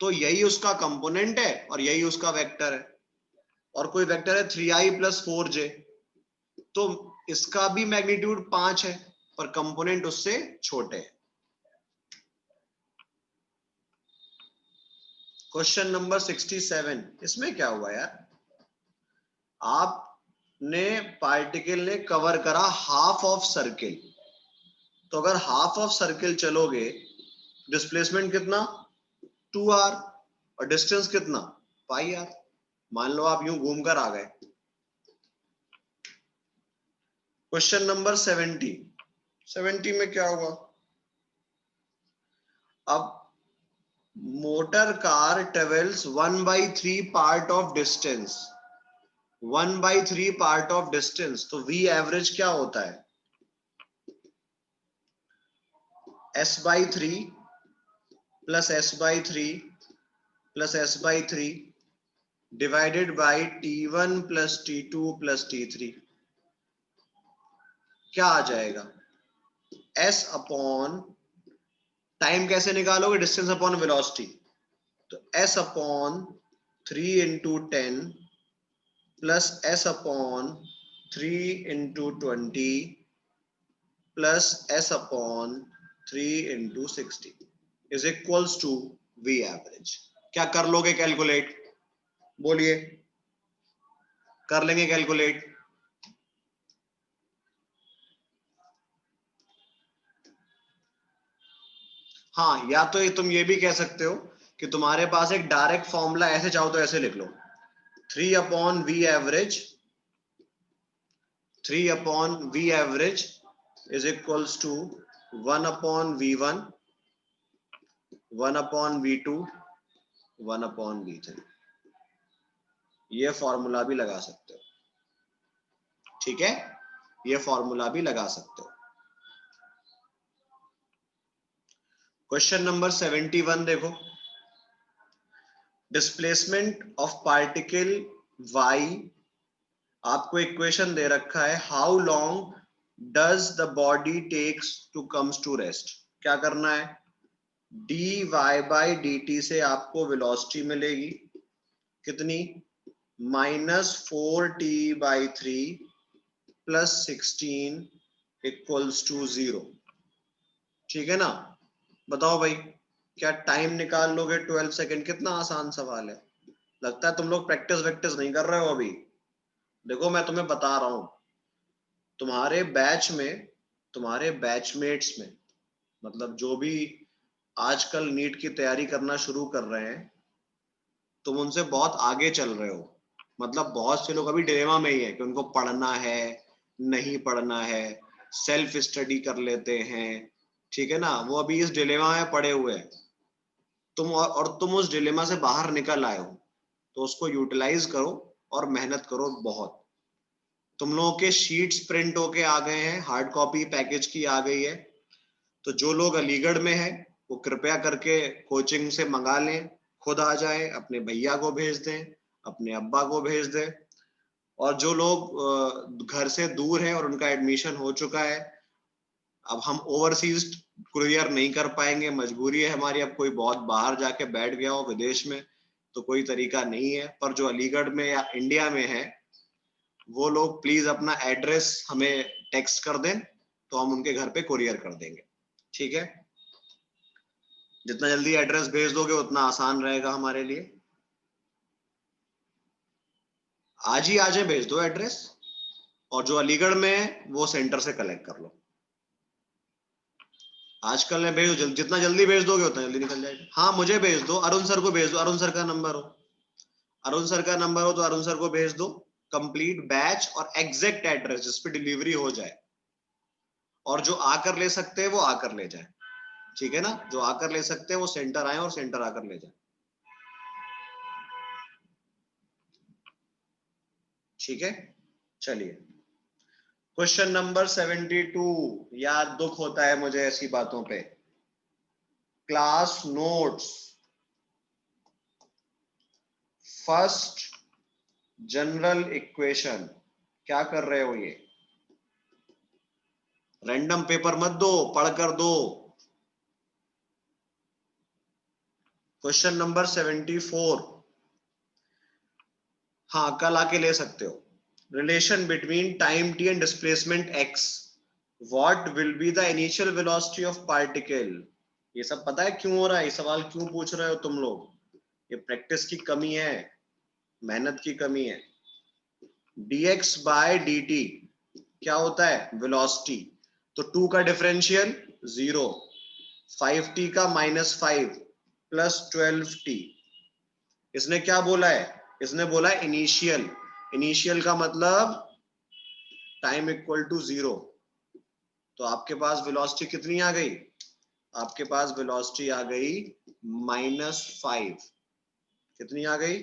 तो यही उसका कंपोनेंट है और यही उसका वेक्टर है। और कोई वेक्टर है 3i + 4j, तो इसका भी मैग्नीट्यूड 5 है पर कंपोनेंट उससे छोटे हैं। क्वेश्चन नंबर 67, इसमें क्या हुआ यार? आपने पार्टिकल ने कवर करा हाफ ऑफ सर्किल, तो अगर हाफ ऑफ सर्किल चलोगे, डिस्प्लेसमेंट कितना? 2r, और डिस्टेंस कितना? πr। मान लो आप यूं घूमकर आ गए। क्वेश्चन नंबर 70 में क्या हुआ? अब motor car travels 1/3 part of distance, 1/3 part of distance, तो v एवरेज क्या होता है? s/3 plus s/3 plus s/3 divided by t1 plus t2 plus t3। क्या आ जाएगा? s अपॉन, टाइम कैसे निकालोगे? डिस्टेंस अपॉन वेलोसिटी, तो s upon 3 into 10 plus s upon 3 into 20 plus s upon 3 into 60 is equals to v average. क्या कर लोगे calculate? बोलिए, कर लेंगे कैलकुलेट? हाँ, या तो तुम ये भी कह सकते हो कि तुम्हारे पास एक डायरेक्ट फॉर्मूला, ऐसे चाहो तो ऐसे लिख लो, 3 upon v average
3 upon V average is equals to 1 upon V1, 1 upon V2, 1 upon V3. ये फॉर्मूला भी लगा सकते हो, ठीक है, ये फॉर्मूला भी लगा सकते हो। क्वेश्चन नंबर 71 देखो, डिस्प्लेसमेंट ऑफ पार्टिकल y, आपको इक्वेशन दे रखा है, how long does the body takes to comes to rest. क्या करना है, dy बाई dt से आपको वेलोसिटी मिलेगी कितनी, -4t/3 प्लस 16 इक्वल्स टू 0, ठीक है ना। बताओ भाई, क्या टाइम निकाल लोगे 12 सेकेंड? कितना आसान सवाल है। लगता है तुम लोग प्रैक्टिस वैक्टिस नहीं कर रहे हो अभी। देखो मैं तुम्हें बता रहा हूं, तुम्हारे बैच में, तुम्हारे बैचमेट्स में, मतलब जो भी आजकल नीट की तैयारी करना शुरू कर रहे हैं, तुम उनसे बहुत आगे चल रहे हो। मतलब बहुत से लोग अभी डिलेमा में ही है कि उनको पढ़ना है नहीं पढ़ना है, सेल्फ स्टडी कर लेते हैं, ठीक है ना। वो अभी इस डिलेमा में पड़े हुए हैं। तुम और तुम उस डिलेमा से बाहर निकल आए हो, तो उसको यूटिलाइज करो और मेहनत करो बहुत। तुम लोगों के शीट्स प्रिंट होके आ गए हैं, हार्ड कॉपी पैकेज की आ गई है। तो जो लोग अलीगढ़ में है वो कृपया करके कोचिंग से मंगा लें, खुद आ जाए, अपने भैया को भेज दें, अपने अब्बा को भेज दें। और जो लोग घर से दूर है और उनका एडमिशन हो चुका है, अब हम ओवरसीज कुरियर नहीं कर पाएंगे, मजबूरी है हमारी। अब कोई बहुत बाहर जाके बैठ गया हो विदेश में तो कोई तरीका नहीं है, पर जो अलीगढ़ में या इंडिया में है वो लोग प्लीज अपना एड्रेस हमें टेक्स्ट कर दें, तो हम उनके घर पे कुरियर कर देंगे, ठीक है। जितना जल्दी एड्रेस भेज दोगे उतना आसान रहेगा हमारे लिए। आज ही आज भेज दो एड्रेस, और जो अलीगढ़ में है वो सेंटर से कलेक्ट कर लो। आजकल में भेज दो, जितना जल्दी भेज दोगे उतना जल्दी निकल जाएगा। हाँ मुझे भेज दो, अरुण सर को भेज दो, अरुण सर का नंबर हो, अरुण सर का नंबर हो तो अरुण सर को भेज दो कंप्लीट बैच और एग्जैक्ट एड्रेस जिस पे डिलीवरी हो जाए। और जो आकर ले सकते हैं वो आकर ले जाए, ठीक है ना। जो आकर ले सकते हैं वो सेंटर आए और सेंटर आकर ले जाए, ठीक है। चलिए क्वेश्चन नंबर 72, यार दुख होता है मुझे ऐसी बातों पे। Class notes, first general equation. क्या कर रहे हो, ये रैंडम पेपर मत दो, पढ़ कर दो। क्वेश्चन नंबर 74, हाँ कल आके ले सकते हो। Relation between time T and displacement x, what will be the initial velocity of particle. ये सब पता है क्यों हो रहा है, ये सवाल क्यों पूछ रहे हो तुम लोग? ये प्रैक्टिस की कमी है, मेहनत की कमी है। dx बाय dt क्या होता है, वेलोसिटी। तो 2 का डिफरेंशियल 0, 5t का -5 प्लस 12t। इसने क्या बोला है, इसने बोला है इनिशियल। इनिशियल का मतलब टाइम इक्वल टू 0। तो आपके पास वेलोसिटी कितनी आ गई, आपके पास वेलोसिटी आ गई -5। कितनी आ गई,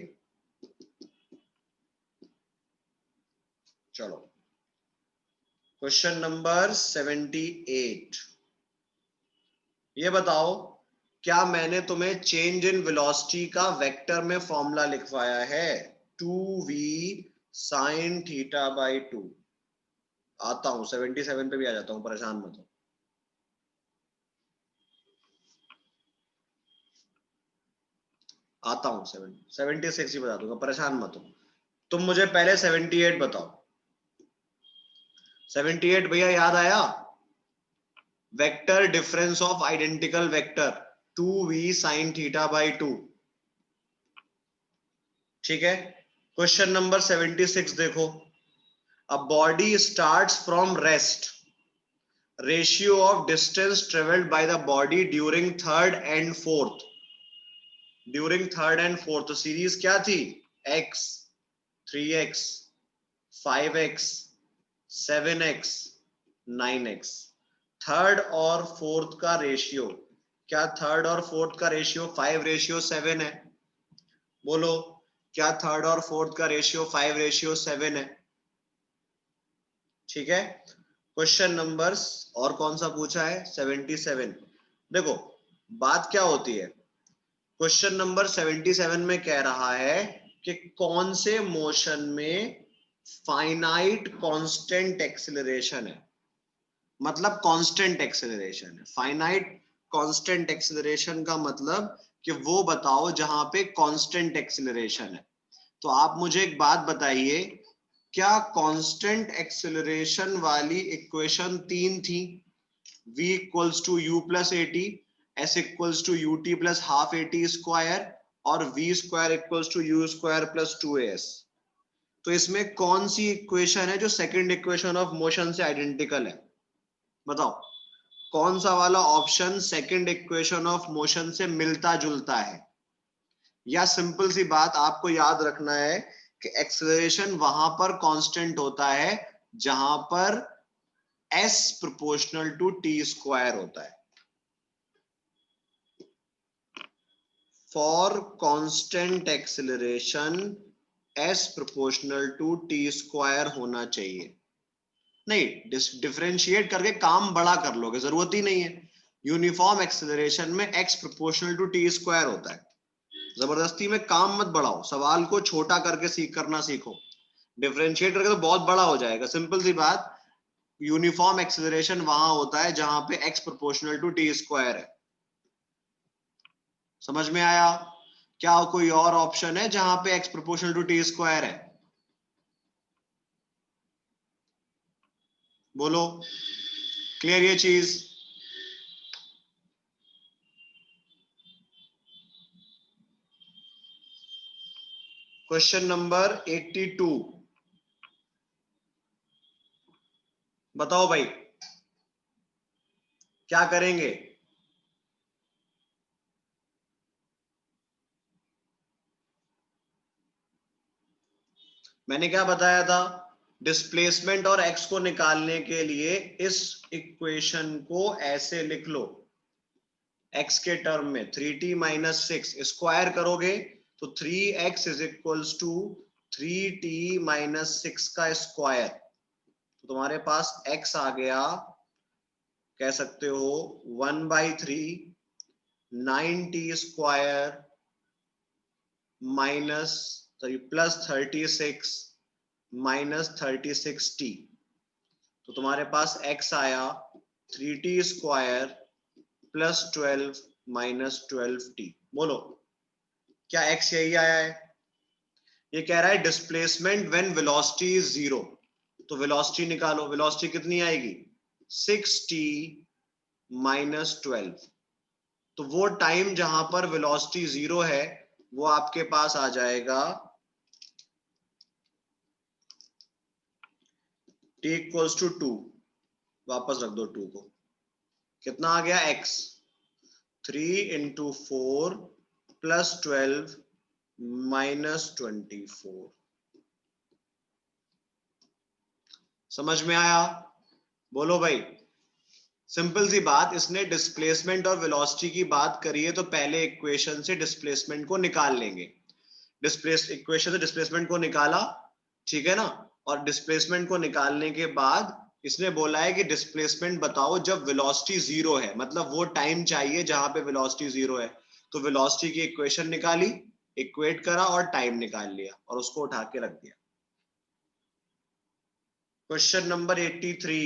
चलो क्वेश्चन नंबर 78, ये बताओ क्या मैंने तुम्हें चेंज इन वेलोसिटी का वेक्टर में फॉर्मूला लिखवाया है, 2v sin θ/2। आता हूं 77 पे भी आ जाता हूं, परेशान मत हो। आता हूं 76 ही बता दूंगा, परेशान मत हो। तुम मुझे पहले 78 बताओ। 78 भैया याद आया, vector difference of identical vector 2v sin θ/2, ठीक है। क्वेश्चन नंबर 76 देखो, a body starts from rest, ratio of distance travelled by the body during third and fourth. During third and fourth तो सीरीज क्या थी, x, 3x, 5x, 7x 9x। Third और fourth का ratio, क्या third और fourth का ratio 5:7 है? बोलो, क्या थर्ड और फोर्थ का रेशियो 5:7 है? ठीक है। क्वेश्चन नंबर्स और कौन सा पूछा है? 77। देखो बात क्या होती है, क्वेश्चन नंबर 77 में कह रहा है कि कौन से मोशन में फाइनाइट कांस्टेंट एक्सेलरेशन है, मतलब कांस्टेंट एक्सेलरेशन है। फाइनाइट कांस्टेंट एक्सेलरेशन का मतलब कि वो बताओ जहां पे कांस्टेंट एक्सेलरेशन है। तो आप मुझे एक बात बताइए, क्या कांस्टेंट एक्सेलरेशन वाली इक्वेशन 3 थी? v equals to u plus a t, s equals to u t plus half a t square, और v square equals to u square plus 2as। तो इसमें कौन सी इक्वेशन है जो सेकंड इक्वेशन ऑफ मोशन से identical है? बताओ कौन सा वाला option second equation of motion से मिलता जुलता है? या सिंपल सी बात आपको याद रखना है कि एक्सेलरेशन वहां पर कांस्टेंट होता है जहां पर s proportional to t square होता है। For constant acceleration s proportional to t square होना चाहिए। नहीं, डिफरेंशिएट करके काम बड़ा कर लोगे, जरूरत ही नहीं है। यूनिफॉर्म एक्सेलरेशन में x proportional to t square होता है। जबरदस्ती में काम मत बढ़ाओ, सवाल को छोटा करके करना सीखो। डिफरेंशिएट करके तो बहुत बड़ा हो जाएगा। सिंपल सी बात, यूनिफॉर्म एक्सेलरेशन वहां होता है जहां पे x proportional to t square है। समझ में आया? क्या कोई और ऑप्शन है जहां पे x proportional to t square है? बोलो, क्लियर ये चीज? क्वेश्चन नंबर 82 बताओ भाई, क्या करेंगे? मैंने क्या बताया था? डिस्प्लेसमेंट और x को निकालने के लिए इस इक्वेशन को ऐसे लिख लो, x के टर्म में 3t माइनस 6 स्क्वायर करोगे तो 3x is equals to 3t minus 6 का स्क्वायर। तो तुम्हारे पास x आ गया, कह सकते हो 1/3 9t square minus plus 36 minus 36t। तो तुम्हारे पास x आया 3t square plus 12 minus 12t। बोलो, क्या x यही आया है? ये कह रहा है डिस्प्लेसमेंट व्हेन वेलोसिटी इज 0। तो वेलोसिटी निकालो, वेलोसिटी कितनी आएगी? 6t minus 12। तो वो टाइम जहां पर वेलोसिटी 0 है वो आपके पास आ जाएगा t इक्वल्स टू 2। वापस रख दो 2 को। कितना आ गया x? 3 into 4 plus 12 minus 24। समझ में आया? बोलो भाई। सिंपल सी बात, इसने डिस्प्लेसमेंट और वेलोसिटी की बात करी है तो पहले इक्वेशन से डिस्प्लेसमेंट को निकाल लेंगे। इक्वेशन से डिस्प्लेसमेंट को निकाला, ठीक है ना? और डिस्प्लेसमेंट को निकालने के बाद इसने बोला है कि डिस्प्लेसमेंट बताओ जब वेलोसिटी 0 है, मतलब वो टाइम चाहिए जहां पे वेलोसिटी 0 है। तो वेलोसिटी की इक्वेशन निकाली, इक्वेट करा और टाइम निकाल लिया और उसको उठा के रख दिया। Question number 83।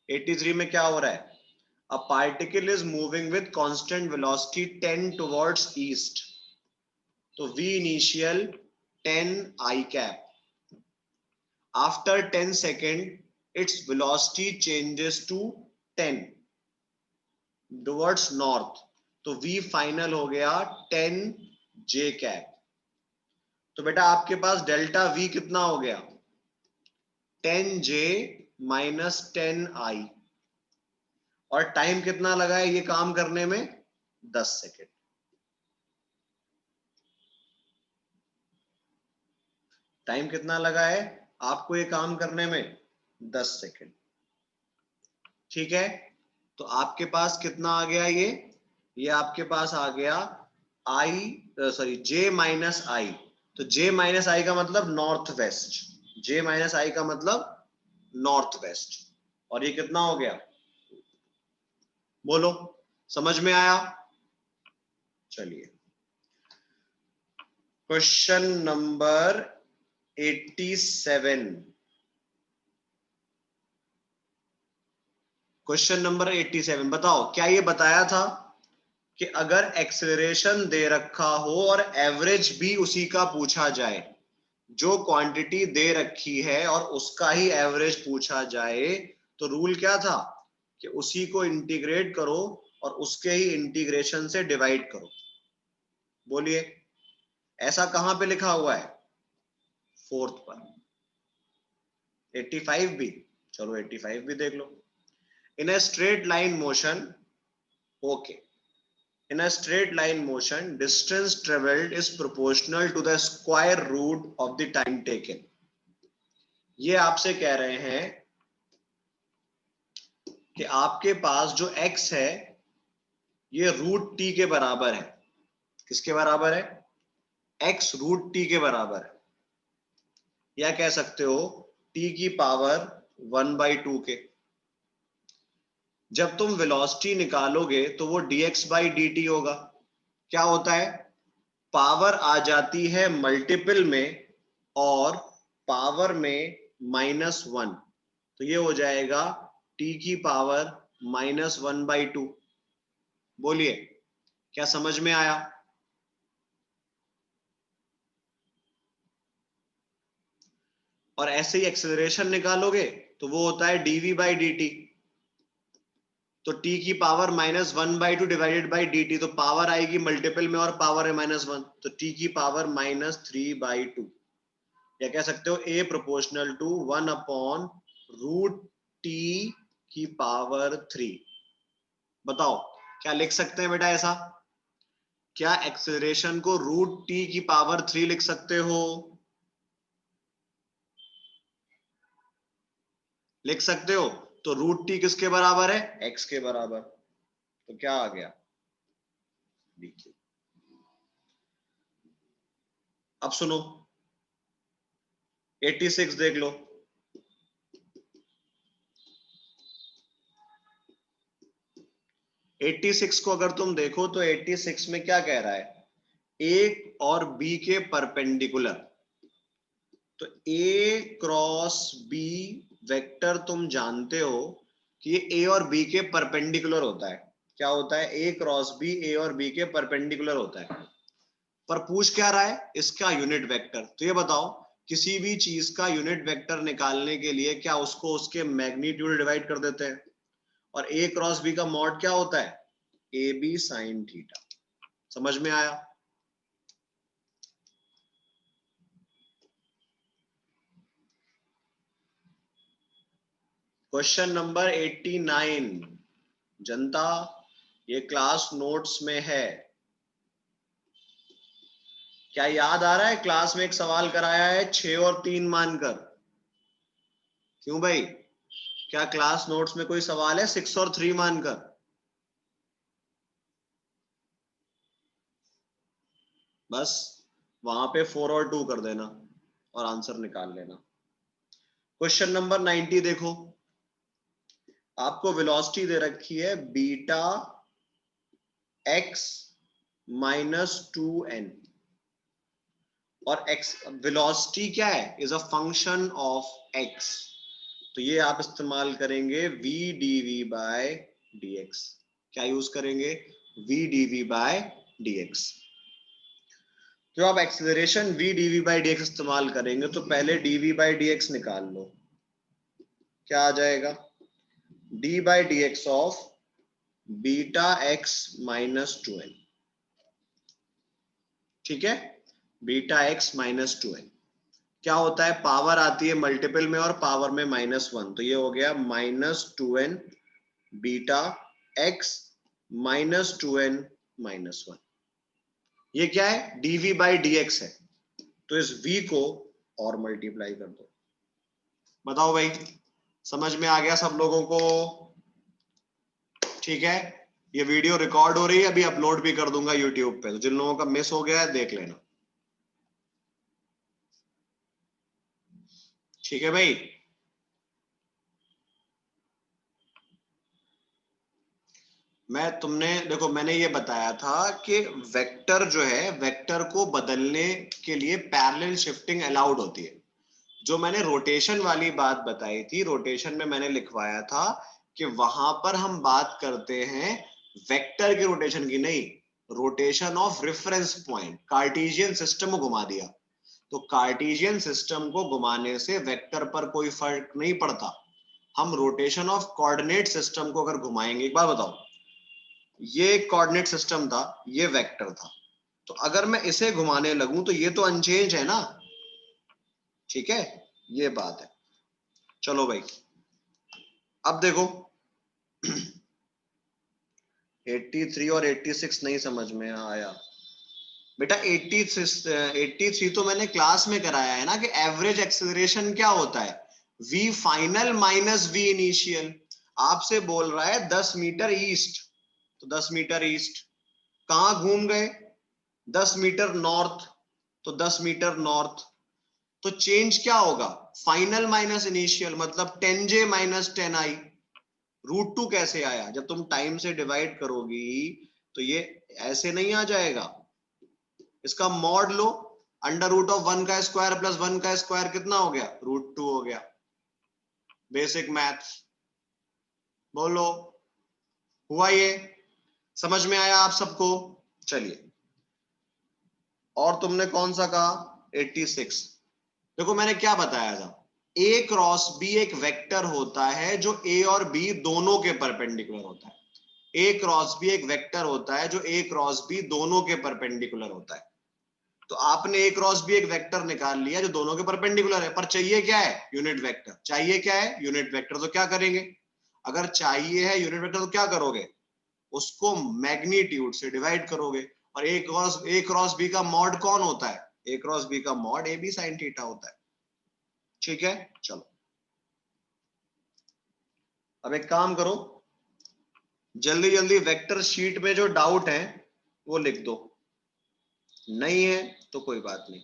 83 में क्या हो रहा है? A particle is moving with constant velocity 10 towards east. तो v initial 10 I cap. After 10 second, its velocity changes to 10 towards north. तो v final हो गया 10 j cap. तो बेटा आपके पास डेल्टा v कितना हो गया? 10 j माइनस 10 I। और टाइम कितना लगा है ये काम करने में? 10 सेकेंड। टाइम कितना लगा है आपको ये काम करने में? 10 सेकेंड। ठीक है, तो आपके पास कितना आ गया? ये आपके पास आ गया j माइनस आई। तो j माइनस आई का मतलब नॉर्थ वेस्ट, j माइनस आई का मतलब नॉर्थ वेस्ट। और ये कितना हो गया? बोलो, समझ में आया? चलिए, क्वेश्चन नंबर 87। क्वेश्चन नंबर 87, बताओ क्या ये बताया था कि अगर एक्सेलरेशन दे रखा हो और एवरेज भी उसी का पूछा जाए, जो क्वांटिटी दे रखी है और उसका ही एवरेज पूछा जाए, तो रूल क्या था कि उसी को इंटीग्रेट करो और उसके ही इंटीग्रेशन से डिवाइड करो। बोलिए, ऐसा कहां पे लिखा हुआ है? फोर्थ पर। 85 भी, चलो 85 भी देख लो। In a straight line motion, okay, in a straight line motion distance traveled is proportional to the square root of the time taken। ये आपसे कह रहे हैं कि आपके पास जो x है ये रूट t के बराबर है। किसके बराबर है? x रूट t के बराबर है, या कह सकते हो t की पावर 1/2 के। जब तुम वेलोसिटी निकालोगे तो वो dx by dt होगा। क्या होता है? पावर आ जाती है मल्टीपल में और पावर में -1, तो ये हो जाएगा t की पावर -1/2। बोलिए, क्या समझ में आया? और ऐसे ही एक्सेलरेशन निकालोगे तो वो होता है dv by dt। तो t की पावर -1/2 डिवाइडेड बाई dt, तो पावर आएगी मल्टीपल में और पावर है -1, तो t की पावर -3/2। या कह सकते हो a प्रोपोर्शनल टू 1/√t की पावर 3। बताओ, क्या लिख सकते हैं बेटा ऐसा? क्या एक्सेलरेशन को √t की पावर 3 लिख सकते हो? लिख सकते हो। तो √t किसके बराबर है? x के बराबर। तो क्या आ गया? देखिए, अब सुनो, 86 देख लो। एट्टी सिक्स को अगर तुम देखो तो 86 में क्या कह रहा है? ए और बी के परपेंडिकुलर। तो ए क्रॉस बी वेक्टर तुम जानते हो कि ये ए और बी के परपेंडिकुलर होता है। क्या होता है? ए क्रॉस बी ए और बी के परपेंडिकुलर होता है। पर पूछ क्या रहा है? इसका यूनिट वेक्टर। तो ये बताओ, किसी भी चीज का यूनिट वेक्टर निकालने के लिए क्या उसको उसके मैग्नीट्यूड डिवाइड कर देते हैं? और ए क्रॉस बी का मॉड क्या होता है? A B sine theta. समझ में आया? क्वेश्चन नंबर 89, जनता, ये क्लास नोट्स में है। क्या याद आ रहा है? क्लास में एक सवाल कराया है 6 और 3 मानकर। क्यों भाई, क्या क्लास नोट्स में कोई सवाल है 6 और 3 मानकर? बस वहां पे 4 और 2 कर देना और आंसर निकाल लेना। क्वेश्चन नंबर 90 देखो, आपको वेलोसिटी दे रखी है बीटा x -2n, और x वेलोसिटी क्या है? Is a function of x। तो ये आप इस्तेमाल करेंगे v dv बाय dx। क्या यूज करेंगे? v dv by dx। तो आप acceleration v dv by dx इस्तेमाल करेंगे तो पहले dv बाय dx निकाल लो। क्या आ जाएगा? d by dx of beta x -2n। ठीक है, बीटा x -2n क्या होता है? पावर आती है मल्टीपल में और पावर में -1, तो ये हो गया -2n बीटा x -2n -1। ये क्या है? dv बाई dx है, तो इस v को और मल्टीप्लाई कर दो। बताओ भाई, समझ में आ गया सब लोगों को? ठीक है, ये वीडियो रिकॉर्ड हो रही है, अभी अपलोड भी कर दूंगा यूट्यूब पे, तो जिन लोगों का मिस हो गया है देख लेना। ठीक है भाई, तुमने देखो, मैंने ये बताया था कि वेक्टर जो है, वेक्टर को बदलने के लिए पैरेलल शिफ्टिंग अलाउड होती है। जो मैंने रोटेशन वाली बात बताई थी, रोटेशन में मैंने लिखवाया था कि वहां पर हम बात करते हैं वेक्टर के रोटेशन की, नहीं, rotation of reference point. Cartesian system को घुमा दिया, तो कार्टेशियन सिस्टम को घुमाने से वेक्टर पर कोई फर्क नहीं पड़ता। हम रोटेशन ऑफ कोऑर्डिनेट सिस्टम को अगर घुमाएंगे, एक बात बताओ, ये कोऑर्डिनेट सिस्टम था, ये वेक्टर था, तो अगर मैं इसे घुमाने लगूं तो ये तो अनचेंज है ना। ठीक है, ये बात है। चलो भाई, अब देखो 83 और 86 नहीं समझ में आया बेटा। 83 तो मैंने क्लास में कराया है ना, कि एवरेज एक्सेलरेशन क्या होता है, v final minus v initial. आपसे बोल रहा है 10 मीटर ईस्ट, तो 10 मीटर ईस्ट कहां घूम गए, 10 मीटर नॉर्थ, तो 10 मीटर नॉर्थ। तो चेंज क्या होगा, फाइनल माइनस इनिशियल, मतलब 10j माइनस 10i। √2 कैसे आया, जब तुम टाइम से डिवाइड करोगी तो ये ऐसे नहीं आ जाएगा, इसका मॉड लो, √1 का स्क्वायर प्लस 1 का स्क्वायर कितना हो गया, √2 हो गया। बेसिक मैथ्स, बोलो हुआ ये? समझ में आया आप सबको? चलिए, और तुमने कौन सा कहा, 86। देखो मैंने क्या बताया था, ए क्रॉस बी एक वेक्टर होता है जो ए और बी दोनों के परपेंडिकुलर होता है। ए क्रॉस बी एक वेक्टर होता है जो ए क्रॉस बी दोनों के परपेंडिकुलर होता है। तो आपने ए क्रॉस बी एक वेक्टर निकाल लिया जो दोनों के परपेंडिकुलर है, पर चाहिए क्या है, यूनिट वेक्टर। चाहिए क्या है, यूनिट वेक्टर। तो क्या करेंगे, अगर चाहिए है यूनिट वेक्टर तो क्या करोगे, उसको मैग्नीट्यूड से डिवाइड करोगे। और ए क्रॉस बी का मॉड कौन होता है, ए क्रॉस बी का mod A B sine theta होता है। ठीक है, चलो अब एक काम करो, जल्दी जल्दी वेक्टर शीट में जो डाउट है वो लिख दो, नहीं है तो कोई बात नहीं।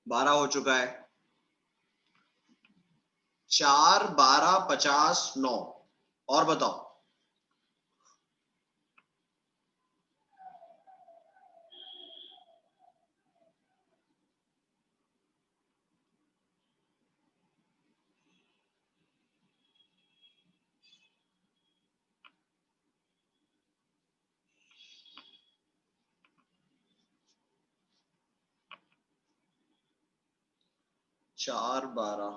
बारह हो चुका है, 4 12 50 9, और बताओ। चार 12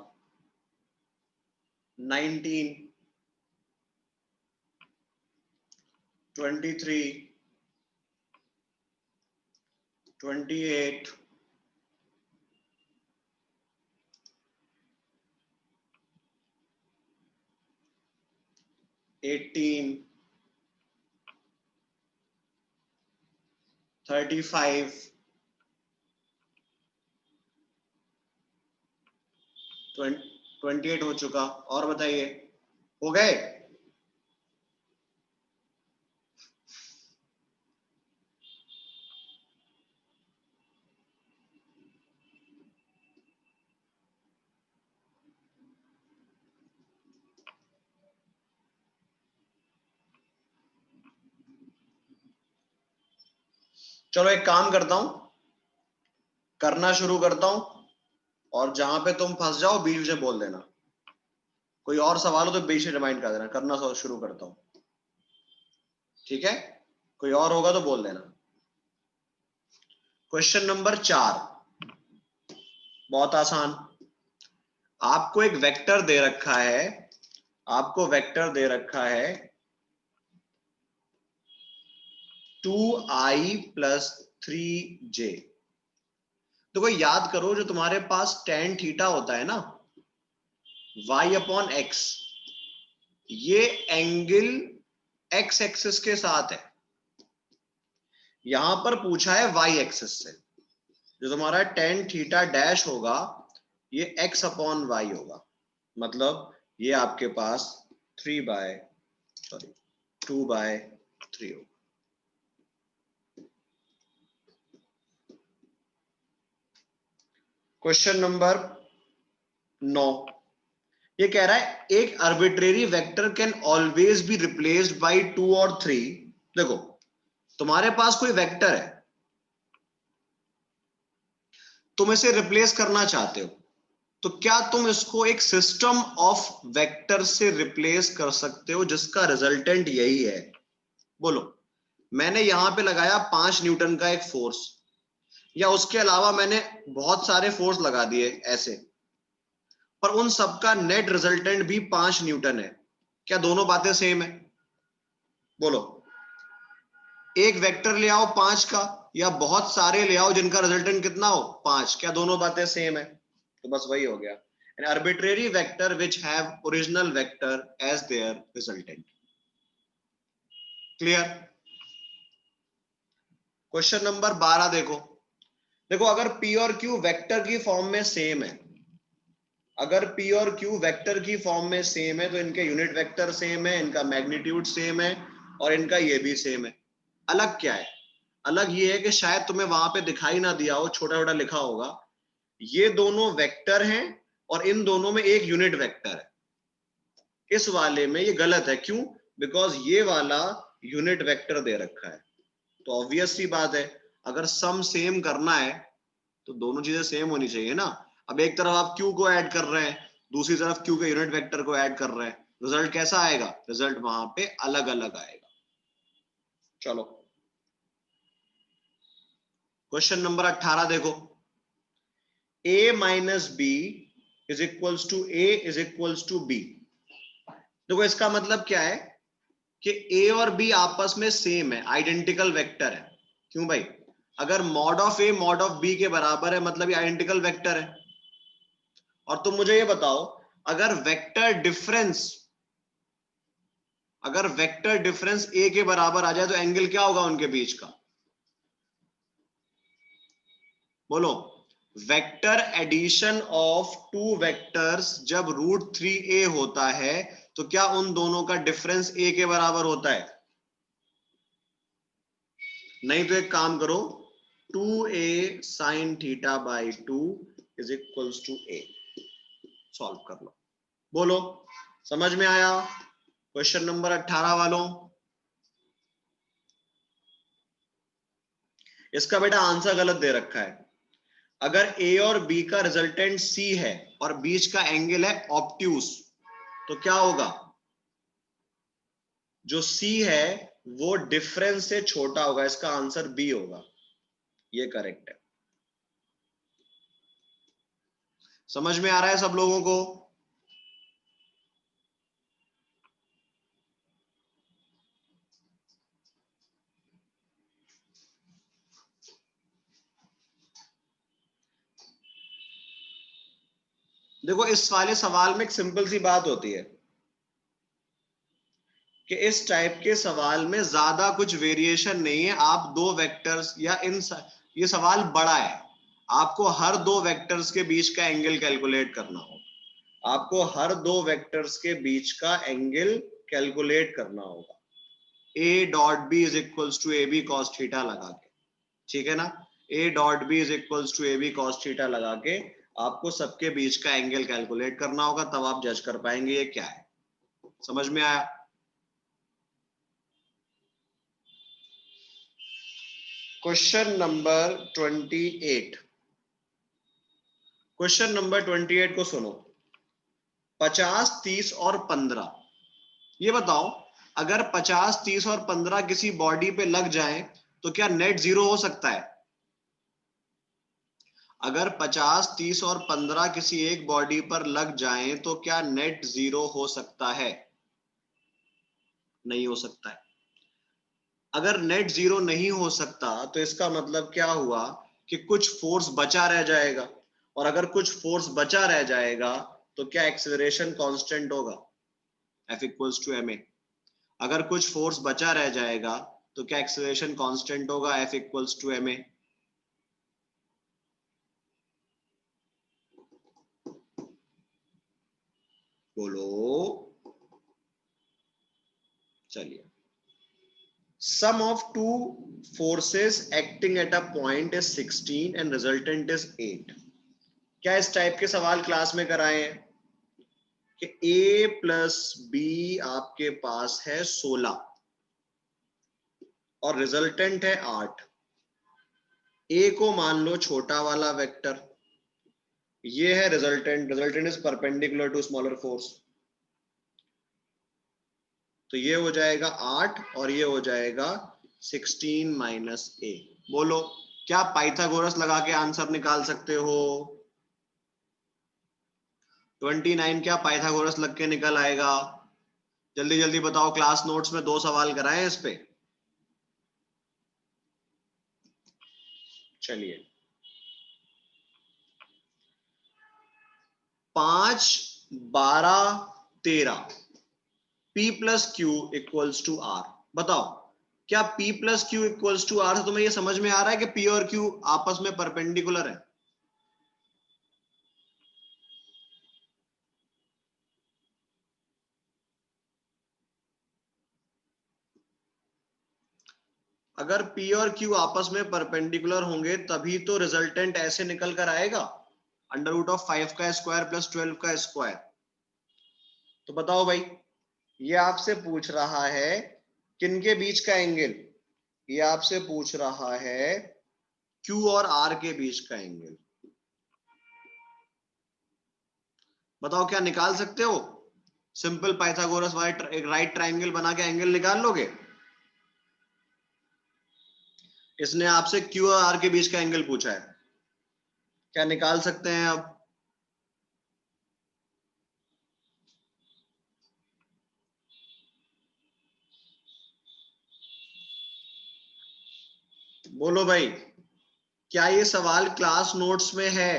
19 23 28 18 35 28 हो चुका, और बताइए, हो गए? चलो एक काम करता हूं, करना शुरू करता हूं, और जहां पे तुम फंस जाओ बीच से बोल देना, कोई और सवाल हो तो बीच से रिमाइंड कर देना। करना शुरू करता हूं। ठीक है, कोई और होगा तो बोल देना। क्वेश्चन नंबर 4 बहुत आसान। आपको एक वेक्टर दे रखा है, आपको वेक्टर दे रखा है 2i + 3j। देखो याद करो, जो तुम्हारे पास tan थीटा होता है ना, y/x, ये एंगल x एक्सिस के साथ है। यहां पर पूछा है y एक्सिस से। जो तुम्हारा tan थीटा डैश होगा ये x/y होगा, मतलब ये आपके पास 2/3 होगा। क्वेश्चन नंबर 9 ये कह रहा है एक arbitrary vector can always be replaced by 2 और 3। देखो तुम्हारे पास कोई वेक्टर है, तुम इसे रिप्लेस करना चाहते हो, तो क्या तुम इसको एक सिस्टम ऑफ वेक्टर से रिप्लेस कर सकते हो जिसका रिजल्टेंट यही है? बोलो। मैंने यहां पे लगाया 5 न्यूटन का एक फोर्स, या उसके अलावा मैंने बहुत सारे फोर्स लगा दिए ऐसे, पर उन सबका नेट रिजल्टेंट भी 5 न्यूटन है। क्या दोनों बातें सेम है? बोलो। एक वेक्टर ले आओ 5 का, या बहुत सारे ले आओ जिनका रिजल्टेंट कितना हो 5, क्या दोनों बातें सेम है? तो बस वही हो गया, an arbitrary vector which have original vector as their resultant। Clear? Question number 12 देखो। देखो अगर p और q वेक्टर की फॉर्म में सेम है, अगर p और q वेक्टर की फॉर्म में सेम है, तो इनके यूनिट वेक्टर सेम है, इनका मैग्नीट्यूड सेम है, और इनका ये भी सेम है। अलग क्या है? अलग ये है कि शायद तुम्हें वहां पे दिखाई ना दिया हो, छोटा छोटा लिखा होगा, ये दोनों वेक्टर हैं और इन दोनों में एक यूनिट वेक्टर है। इस वाले में ये गलत है, क्यों? बिकॉज ये वाला यूनिट वेक्टर दे रखा है। तो ऑब्वियस सी बात है, अगर सम सेम करना है तो दोनों चीजें सेम होनी चाहिए ना। अब एक तरफ आप q को ऐड कर रहे हैं, दूसरी तरफ q के यूनिट वेक्टर को ऐड कर रहे हैं, रिजल्ट कैसा आएगा? रिजल्ट वहां पे अलग अलग आएगा। चलो क्वेश्चन नंबर 18 देखो। a - b = a = b। देखो इसका मतलब क्या है कि a और b आपस में सेम है, आइडेंटिकल वेक्टर है। क्यों भाई? अगर mod of a mod of b के बराबर है, मतलब ये आइडेंटिकल वेक्टर है। और तुम मुझे ये बताओ, अगर वेक्टर डिफरेंस a के बराबर आ जाए तो एंगल क्या होगा उनके बीच का? बोलो। Vector addition of two vectors जब √3a होता है, तो क्या उन दोनों का डिफरेंस a के बराबर होता है? नहीं तो एक काम करो, 2a sin θ/2 = a। सॉल्व कर लो। बोलो, समझ में आया? क्वेश्चन नंबर 18 वालों, इसका बेटा आंसर गलत दे रखा है। अगर a और b का रिजल्टेंट c है और बीच का एंगल है ऑब्ट्यूस, तो क्या होगा? जो c है वो डिफरेंस से छोटा होगा, इसका आंसर b होगा। ये करेक्ट है। समझ में आ रहा है सब लोगों को? देखो इस वाले सवाल में एक सिंपल सी बात होती है कि इस टाइप के सवाल में ज्यादा कुछ वेरिएशन नहीं है। आप दो वेक्टर्स या ये सवाल बड़ा है, आपको हर दो वेक्टर्स के बीच का एंगल कैलकुलेट करना होगा। आपको हर दो वेक्टर्स के बीच का एंगल कैलकुलेट करना होगा। a.b = ab cos थीटा लगा के, ठीक है ना? a.b = ab cos थीटा लगा के आपको सबके बीच का एंगल कैलकुलेट करना होगा, तब आप जज कर पाएंगे ये क्या है। समझ में आया? Question number 28। क्वेश्चन नंबर 28 को सुनो। 50, 30 और 15, ये बताओ अगर 50, 30 और 15 किसी बॉडी पे लग जाएं तो क्या नेट जीरो हो सकता है? अगर 50, 30 और 15 किसी एक बॉडी पर लग जाएं तो क्या नेट जीरो हो सकता है? नहीं हो सकता है। अगर नेट जीरो नहीं हो सकता तो इसका मतलब क्या हुआ कि कुछ फोर्स बचा रह जाएगा, और अगर कुछ फोर्स बचा रह जाएगा तो क्या एक्सेलरेशन कांस्टेंट होगा? F equals to ma। अगर कुछ फोर्स बचा रह जाएगा तो क्या एक्सेलरेशन कांस्टेंट होगा? F equals to ma। बोलो। चलिए, sum of two forces acting at a point is 16 and resultant is 8। क्या इस टाइप के सवाल क्लास में कराए हैं कि a प्लस बी आपके पास है 16 और रिजल्टेंट है 8। a को मान लो छोटा वाला वेक्टर, ये है resultant, resultant is perpendicular to smaller force, तो ये हो जाएगा 8 और ये हो जाएगा 16 माइनस a। बोलो, क्या पाइथागोरस लगा के आंसर निकाल सकते हो? 29 क्या पाइथागोरस लग के निकल आएगा? जल्दी जल्दी बताओ, क्लास नोट्स में 2 सवाल कराए इस पे। चलिए, 5, 12, 13 P plus Q equals to R. बताओ, क्या P plus Q equals to R से तुम्हें ये समझ में आ रहा है कि P और Q आपस में परपेंडिकुलर है? अगर P और Q आपस में परपेंडिकुलर होंगे तभी तो रिजल्टेंट ऐसे निकल कर आएगा, अंडर रूट ऑफ 5 का स्क्वायर प्लस 12 का स्क्वायर। तो बताओ भाई, ये आपसे पूछ रहा है किनके बीच का एंगल? ये आपसे पूछ रहा है Q और R के बीच का एंगल। बताओ, क्या निकाल सकते हो? सिंपल पाइथागोरस वाला एक राइट ट्रायंगल बना के एंगल निकाल लोगे? इसने आपसे Q और R के बीच का एंगल पूछा है, क्या निकाल सकते हैं अब? बोलो भाई, क्या ये सवाल क्लास नोट्स में है?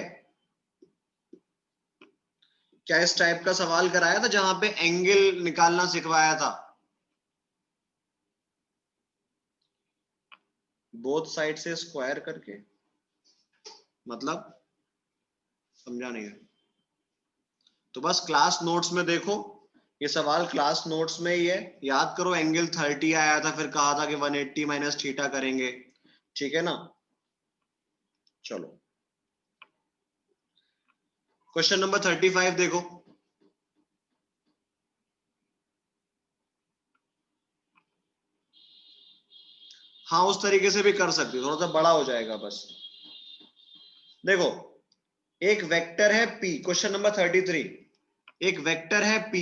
क्या इस टाइप का सवाल कराया था जहां पे एंगल निकालना सिखवाया था? बोथ साइड से स्क्वायर करके, मतलब समझा नहीं है। तो बस क्लास नोट्स में देखो, ये सवाल क्लास नोट्स में ही है। याद करो, एंगल 30 आया था, फिर कहा था कि 180 माइनस थीटा करेंगे, ठीक है ना? चलो, क्वेश्चन नंबर 35 देखो। हाँ, उस तरीके से भी कर सकते हो, थोड़ा सा बड़ा हो जाएगा बस। देखो, एक वेक्टर है P, क्वेश्चन नंबर 33। एक वेक्टर है P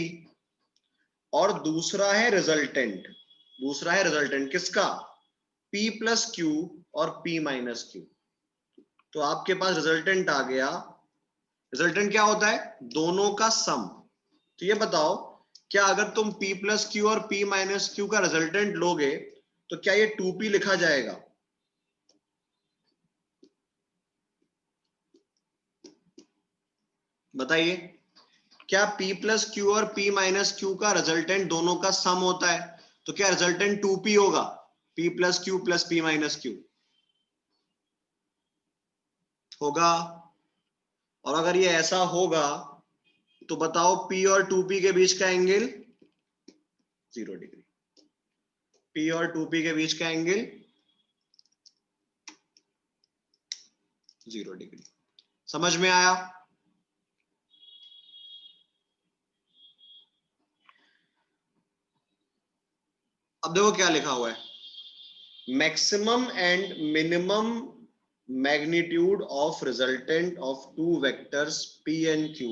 और दूसरा है रिजल्टेंट। दूसरा है रिजल्टेंट किसका? P प्लस क्यू और P माइनस क्यू। तो आपके पास रिजल्टेंट आ गया। रिजल्टेंट क्या होता है? दोनों का सम। तो ये बताओ, क्या अगर तुम P प्लस क्यू और P माइनस क्यू का रिजल्टेंट लोगे तो क्या ये 2P लिखा जाएगा? बताइए, क्या P प्लस क्यू और P माइनस क्यू का रिजल्टेंट दोनों का सम होता है? तो क्या रिजल्टेंट 2P होगा? P plus Q plus P minus Q होगा। और अगर ये ऐसा होगा तो बताओ, P और 2P के बीच का एंगल 0 डिग्री। P और 2P के बीच का एंगल 0 डिग्री। समझ में आया? अब देखो क्या लिखा हुआ है, maximum and minimum magnitude of resultant of two vectors P and Q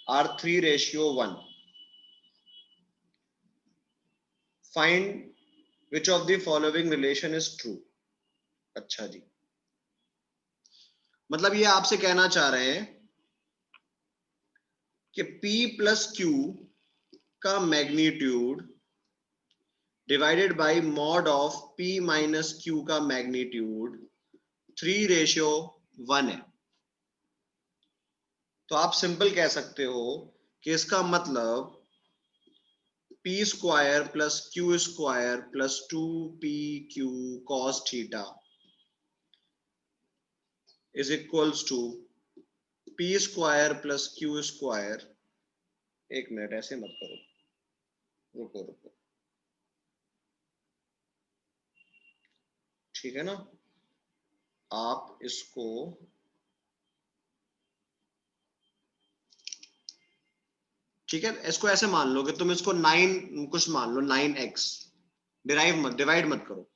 are 3:1। Find which of the following relation is true. अच्छा जी, मतलब ये आपसे कहना चाह रहे हैं कि P प्लस Q का magnitude divided by mod of P minus Q का मैग्नीट्यूड 3:1 है। तो आप सिंपल कह सकते हो कि इसका मतलब P square plus Q square plus 2PQ cos theta is equals to P square plus Q square. एक मिनट, ऐसे मत करो, रुको रुको, ठीक है ना। आप इसको ठीक है, इसको ऐसे मान लो कि तुम इसको 9 कुछ मान लो, 9x, डिवाइड मत करो,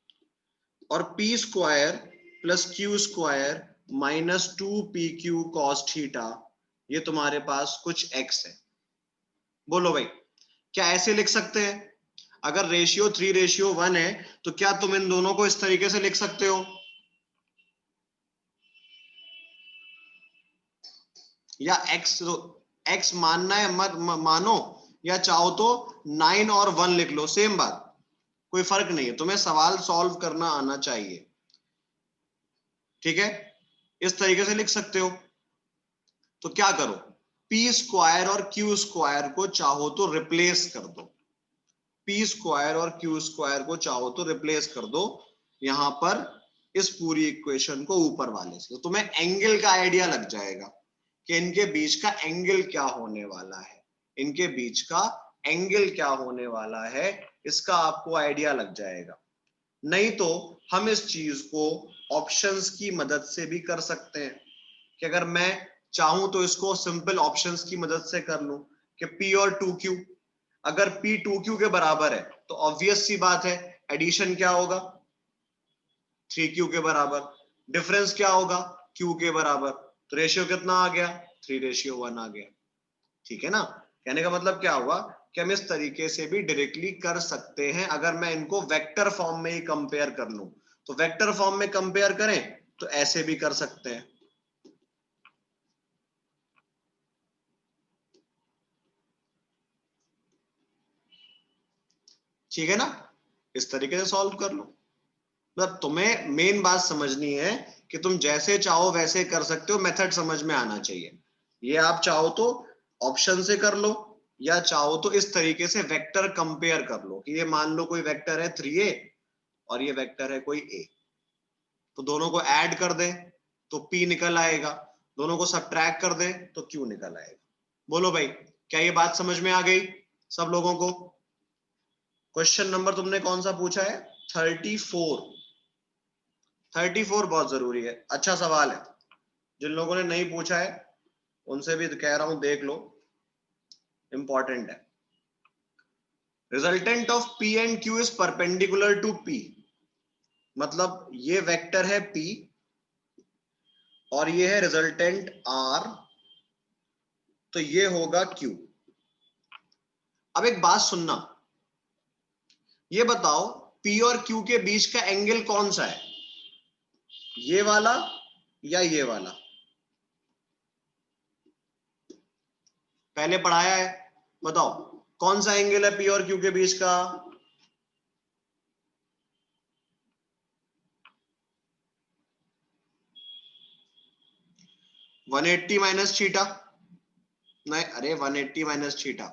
और P square plus Q square minus 2PQ cos theta, ये तुम्हारे पास कुछ x है। बोलो भाई, क्या ऐसे लिख सकते हैं? अगर रेशियो 3:1 है तो क्या तुम इन दोनों को इस तरीके से लिख सकते हो? या x मानना है मत मानो, या चाहो तो 9 और 1 लिख लो, सेम बात, कोई फर्क नहीं है, तुम्हें सवाल सॉल्व करना आना चाहिए, ठीक है। इस तरीके से लिख सकते हो। तो क्या करो, P स्क्वायर और Q स्क्वायर को चाहो तो रिप्लेस कर दो, P स्क्वायर और Q स्क्वायर को चाहो तो रिप्लेस कर दो यहां पर इस पूरी इक्वेशन को ऊपर वाले से, तो तुम्हें एंगल का आइडिया लग जाएगा कि इनके बीच का एंगल क्या होने वाला है, इनके बीच का एंगल क्या होने वाला है, इसका आपको आइडिया लग जाएगा। नहीं तो हम इस चीज को ऑप्शंस की मदद से भी कर सकते हैं, कि अगर मैं चाहूं तो इसको सिंपल ऑप्शंस की मदद से कर लूं कि P और 2Q, अगर P 2Q के बराबर है तो ऑब्वियस सी बात है एडिशन क्या होगा, 3Q के बराबर, डिफरेंस क्या होगा, Q के बराबर, तो रेशियो कितना आ गया, 3:1 आ गया, ठीक है ना। कहने का मतलब क्या हुआ कि हम इस तरीके से भी डायरेक्टली कर सकते हैं, अगर मैं इनको वेक्टर फॉर्म में ही कंपेयर कर लूं, तो वेक्टर फॉर्म में कंपेयर करें तो ऐसे भी कर सकते हैं, ठीक है ना। इस तरीके से सॉल्व कर लो। मतलब तुम्हें मेन बात समझनी है कि तुम जैसे चाहो वैसे कर सकते हो, मेथड समझ में आना चाहिए। ये आप चाहो तो ऑप्शन से कर लो, या चाहो तो इस तरीके से वेक्टर कंपेयर कर लो कि ये मान लो कोई वेक्टर है 3a और ये वेक्टर है कोई a, तो दोनों को ऐड कर दे तो P निकल आएगा, दोनों को सब्ट्रैक्ट कर दे तो Q निकल आएगा। बोलो भाई, क्या ये बात समझ में आ गई सब लोगों को? क्वेश्चन नंबर तुमने कौन सा पूछा है? 34। 34 बहुत जरूरी है, अच्छा सवाल है। जिन लोगों ने नहीं पूछा है उनसे भी कह रहा हूं देख लो, इंपॉर्टेंट है। Resultant of P and Q is perpendicular to P, मतलब ये वेक्टर है P और ये है रिजल्टेंट R, तो ये होगा Q। अब एक बात सुनना, ये बताओ P और Q के बीच का एंगल कौन सा है, ये वाला या ये वाला? पहले पढ़ाया है, बताओ कौन सा एंगल है P और Q के बीच का? 180 माइनस थीटा, नहीं अरे 180 माइनस थीटा,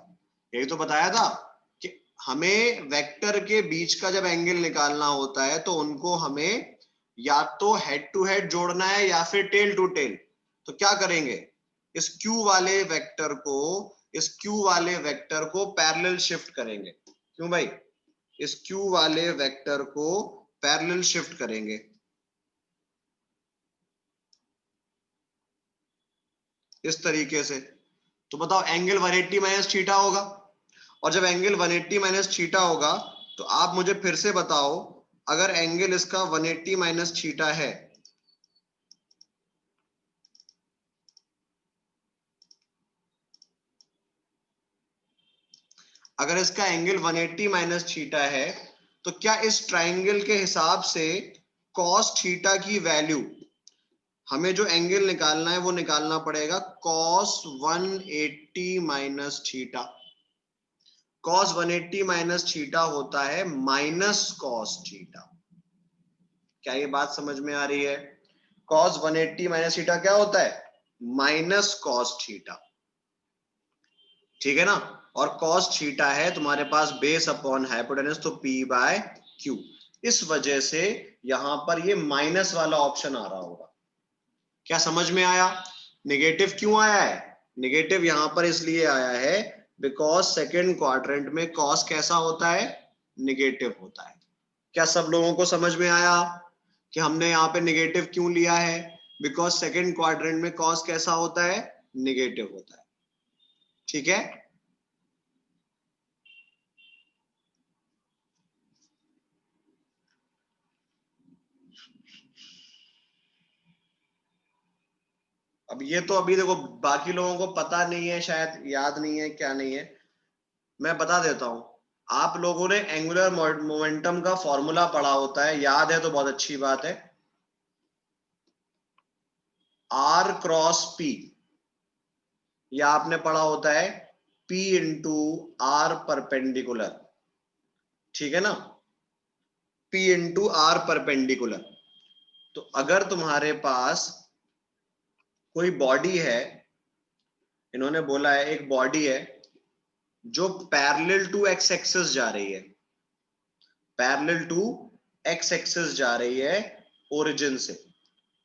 यही तो बताया था कि हमें वेक्टर के बीच का जब एंगल निकालना होता है तो उनको हमें या तो हेड टू हेड जोड़ना है या फिर टेल टू टेल। तो क्या करेंगे, इस Q वाले वेक्टर को, इस Q वाले वेक्टर को पैरेलल शिफ्ट करेंगे। क्यों भाई? इस Q वाले वेक्टर को पैरेलल शिफ्ट करेंगे, इस तरीके से। तो बताओ एंगल 180 माइनस थीटा होगा, और जब एंगल 180 माइनस थीटा होगा तो आप मुझे फिर से बताओ, अगर एंगल इसका 180 माइनस थीटा है, अगर इसका एंगल 180 माइनस थीटा है तो क्या इस ट्राइंगल के हिसाब से कॉस थीटा की वैल्यू, हमें जो एंगल निकालना है वो निकालना पड़ेगा cos 180 minus theta. Cos 180 minus theta होता है माइनस कॉस थीटा। क्या ये बात समझ में आ रही है? कॉस 180 माइनस थीटा क्या होता है? माइनस कॉस थीटा, ठीक है ना। और कॉस थीटा है तुम्हारे पास बेस अपॉन हाइपोटेनस, तो P बाय Q। इस वजह से यहां पर ये माइनस वाला ऑप्शन आ रहा होगा। क्या समझ में आया? नेगेटिव क्यों आया है? नेगेटिव यहां पर इसलिए आया है बिकॉज सेकेंड क्वाड्रेंट में कॉस कैसा होता है? नेगेटिव होता है। क्या सब लोगों को समझ में आया कि हमने यहाँ पे नेगेटिव क्यों लिया है? बिकॉज सेकेंड क्वाड्रेंट में कॉस कैसा होता है? नेगेटिव होता है, ठीक है। अब ये तो अभी देखो बाकी लोगों को पता नहीं है, शायद याद नहीं है, क्या नहीं है, मैं बता देता हूं। आप लोगों ने एंगुलर मोमेंटम का फॉर्मूला पढ़ा होता है, याद है तो बहुत अच्छी बात है। आर क्रॉस पी, या आपने पढ़ा होता है P इंटू आर परपेंडिकुलर, ठीक है ना। P into R perpendicular. तो अगर तुम्हारे पास कोई बॉडी है, इन्होंने बोला है एक बॉडी है जो पैरेलल टू एक्स एक्सिस जा रही है, पैरेलल टू एक्स एक्सिस जा रही है ओरिजिन से,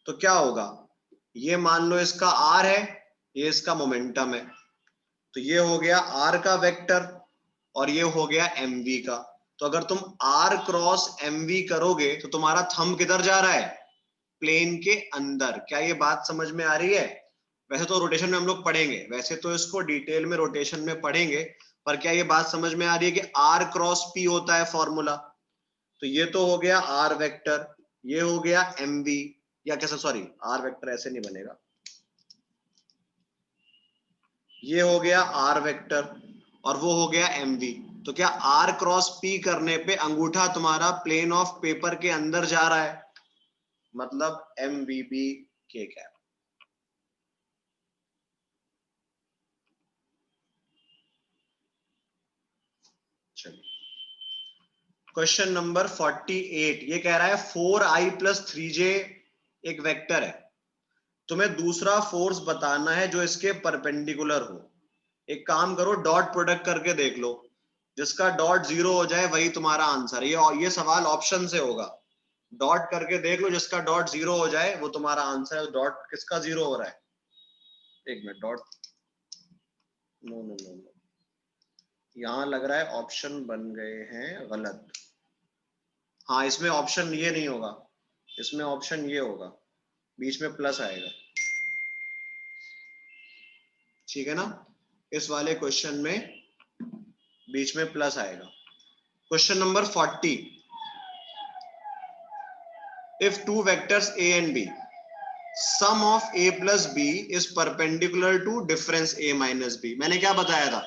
तो क्या होगा? ये मान लो इसका आर है, ये इसका मोमेंटम है, तो ये हो गया आर का वेक्टर और ये हो गया एम वी का। तो अगर तुम आर क्रॉस एम वी करोगे तो तुम्हारा थंब किधर जा रहा है? प्लेन के अंदर। क्या ये बात समझ में आ रही है? वैसे तो रोटेशन में हम लोग पढ़ेंगे, वैसे तो इसको डिटेल में रोटेशन में पढ़ेंगे, पर क्या ये बात समझ में आ रही है कि आर क्रॉस पी होता है फॉर्मूला? तो ये तो हो गया आर वेक्टर, ये हो गया एम वी, या कैसे, सॉरी आर वेक्टर ऐसे नहीं बनेगा, ये हो गया आर वेक्टर और वो हो गया एम वी। तो क्या आर क्रॉस पी करने पे अंगूठा तुम्हारा प्लेन ऑफ पेपर के अंदर जा रहा है, मतलब एम वी बी के कैप। चलिए क्वेश्चन नंबर 48, ये कह रहा है 4i प्लस 3j एक वेक्टर है, तुम्हें दूसरा फोर्स बताना है जो इसके परपेंडिकुलर हो। एक काम करो, डॉट प्रोडक्ट करके देख लो, जिसका डॉट जीरो हो जाए वही तुम्हारा आंसर। ये सवाल ऑप्शन से होगा, डॉट करके देख लो, जिसका डॉट जीरो हो जाए वो तुम्हारा आंसर है। डॉट किसका जीरो हो रहा है? एक minute, dot, no no no no, यहाँ लग रहा है ऑप्शन बन गए हैं गलत। हाँ इसमें ऑप्शन ये नहीं होगा, इसमें ऑप्शन ये होगा, बीच में प्लस आएगा, ठीक है ना। इस वाले क्वेश्चन में बीच में प्लस आएगा। Question number 40, if two vectors a and b, sum of a plus b is perpendicular to difference a minus b। मैंने क्या बताया था?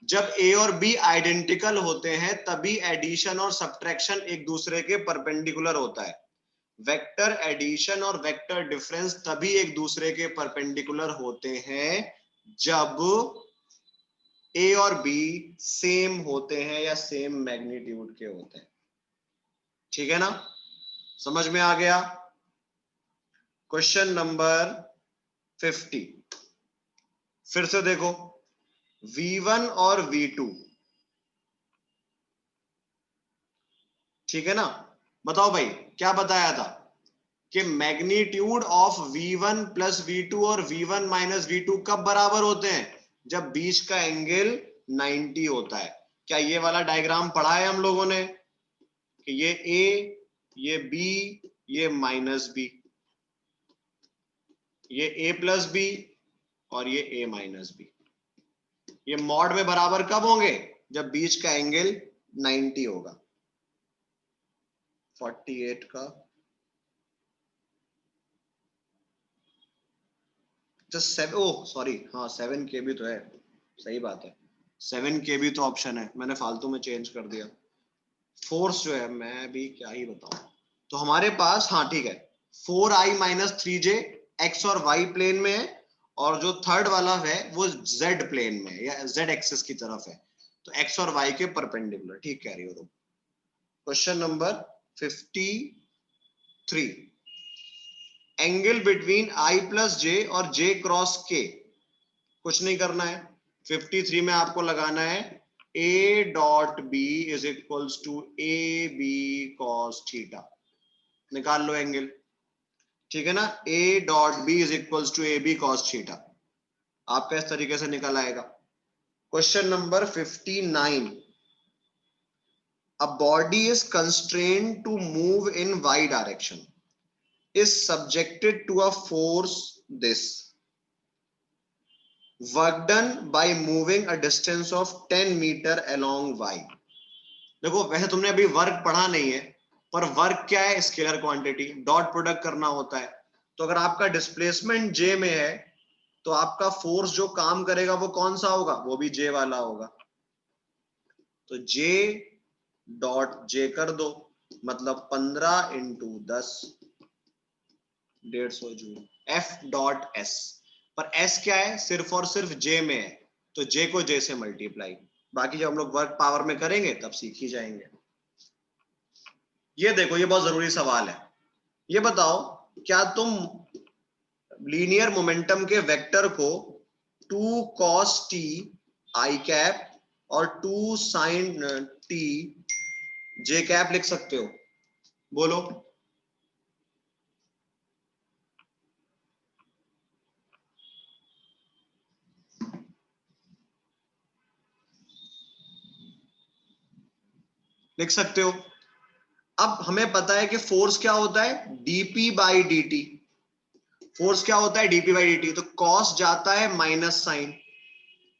जब a और b आइडेंटिकल होते हैं तभी एडिशन और सब्ट्रैक्शन एक दूसरे के परपेंडिकुलर होता है। वेक्टर एडिशन और वेक्टर डिफरेंस तभी एक दूसरे के परपेंडिकुलर होते हैं जब a और b सेम होते हैं या सेम मैग्नीट्यूड के होते हैं, ठीक है ना। समझ में आ गया? क्वेश्चन नंबर 50, फिर से देखो, v1 और v2, ठीक है ना। बताओ भाई क्या बताया था कि magnitude of v1 plus v2 और v1 माइनस v2 कब बराबर होते हैं? जब बीच का एंगल 90 होता है। क्या ये वाला डायग्राम पढ़ा है हम लोगों ने कि ये a, ये b, ये माइनस b, ये a प्लस b और ये a माइनस b, ये मॉड में बराबर कब होंगे? जब बीच का एंगल 90 होगा। 48 का जस्ट 7, ओह सॉरी, हाँ 7 के भी तो है, सही बात है, 7 के भी तो ऑप्शन है, मैंने फालतू में चेंज कर दिया। फोर्स जो है मैं भी क्या ही बताऊं। तो हमारे पास हाँ ठीक है 4i माइनस 3j एक्स और वाई प्लेन में है, और जो थर्ड वाला है वो जेड प्लेन में है या जेड एक्सिस की तरफ है, तो एक्स और वाई के परपेंडिकुलर। ठीक कह रही हो तुम। Question number 53, angle between i plus J और j क्रॉस k। कुछ नहीं करना है, 53 में आपको लगाना है a dot b is equals to A B cos theta. निकाल लो एंगल, ठीक है ना। a dot b is equals to A B cos theta, आपका इस तरीके से निकल आएगा। Question number 59, a body is constrained to move in y direction, is subjected to a force this, work done by moving a distance of 10 meter along y। देखो वैसे तुमने अभी वर्क पढ़ा नहीं है, पर वर्क क्या है, स्केलर क्वांटिटी, डॉट प्रोडक्ट करना होता है। तो अगर आपका डिस्प्लेसमेंट जे में है तो आपका फोर्स जो काम करेगा वो कौन सा होगा, वो भी जे वाला होगा। तो जे डॉट जे कर दो, मतलब 15 into 10 150 joule. F dot S, पर एस क्या है, सिर्फ और सिर्फ जे में है, तो जे को जे से मल्टीप्लाई। बाकी जब हम लोग वर्क पावर में करेंगे तब सीख ही जाएंगे। ये देखो ये बहुत जरूरी सवाल है। ये बताओ क्या तुम लीनियर मोमेंटम के वेक्टर को 2 cos t i कैप और 2 sin t j कैप लिख सकते हो? बोलो। लिख सकते हो। अब हमें पता है कि फोर्स क्या होता है, dp बाई dt। फोर्स क्या होता है, dp बाई dt। तो cos जाता है माइनस साइन,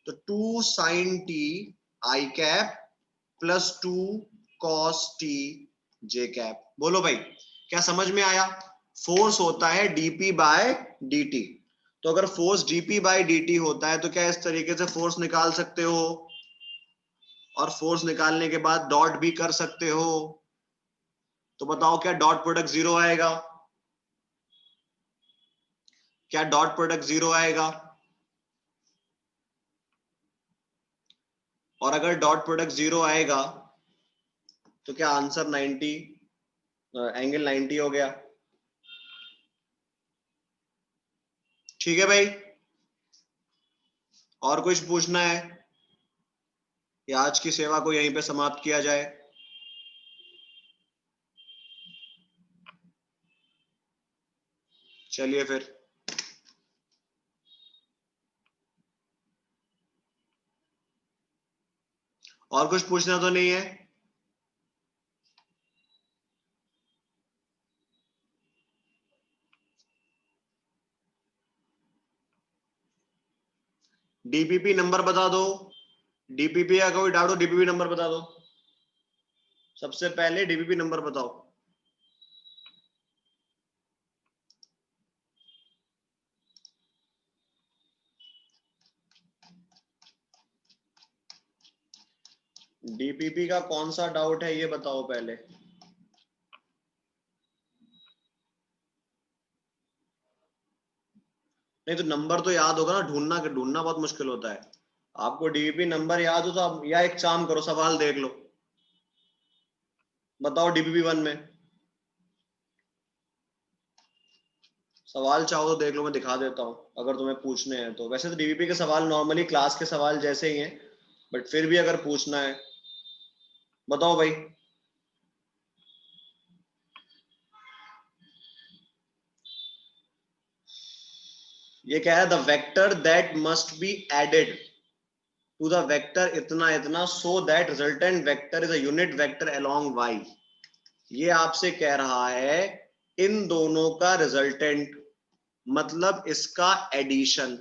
तो 2 sin t i cap plus 2 cos t j cap. बोलो भाई क्या समझ में आया? फोर्स होता है dp बाय dt। तो अगर फोर्स dp बाय dt होता है तो क्या इस तरीके से फोर्स निकाल सकते हो, और फोर्स निकालने के बाद डॉट भी कर सकते हो। तो बताओ क्या डॉट प्रोडक्ट जीरो आएगा? क्या डॉट प्रोडक्ट जीरो आएगा? और अगर डॉट प्रोडक्ट जीरो आएगा तो क्या आंसर 90 एंगल 90 हो गया? ठीक है भाई, और कुछ पूछना है या आज की सेवा को यहीं पे समाप्त किया जाए? चलिए फिर। और कुछ पूछना तो नहीं है? डीपीपी नंबर बता दो। डीपीपी का कोई डाउट हो, डीपीपी नंबर बता दो। सबसे पहले डीपीपी नंबर बताओ। डीपीपी का कौन सा डाउट है ये बताओ पहले। नहीं तो नंबर तो याद होगा ना, ढूंढना ढूंढना बहुत मुश्किल होता है। आपको डीपीपी नंबर याद हो तो आप या एक काम करो, सवाल देख लो। बताओ डीपीपी 1 में सवाल चाहो तो देख लो, मैं दिखा देता हूँ अगर तुम्हें पूछने हैं तो। वैसे तो डीपीपी के सवाल नॉर्मली क्लास के सवाल जैसे ही हैं, बट फिर भी अगर पूछना है बताओ भाई। ये क्या है, the vector that must be added to the vector इतना इतना so that resultant vector is a unit vector along Y. ये आपसे कह रहा है इन दोनों का रिजल्टेंट, मतलब इसका एडिशन।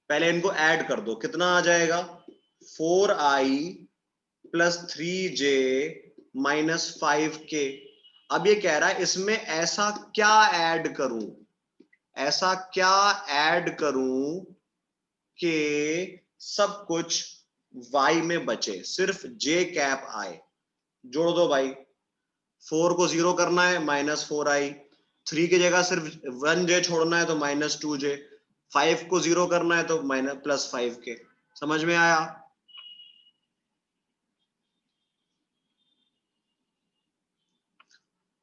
पहले इनको ऐड कर दो, कितना आ जाएगा, 4i plus 3j minus 5k। अब ये कह रहा है इसमें ऐसा क्या ऐड करूं, ऐसा क्या ऐड करूं कि सब कुछ y में बचे, सिर्फ j कैप आए। जोड़ दो भाई, 4 को 0 करना है -4i, 3 की जगह सिर्फ 1j छोड़ना है तो -2j, 5 को 0 करना है तो +5k। समझ में आया?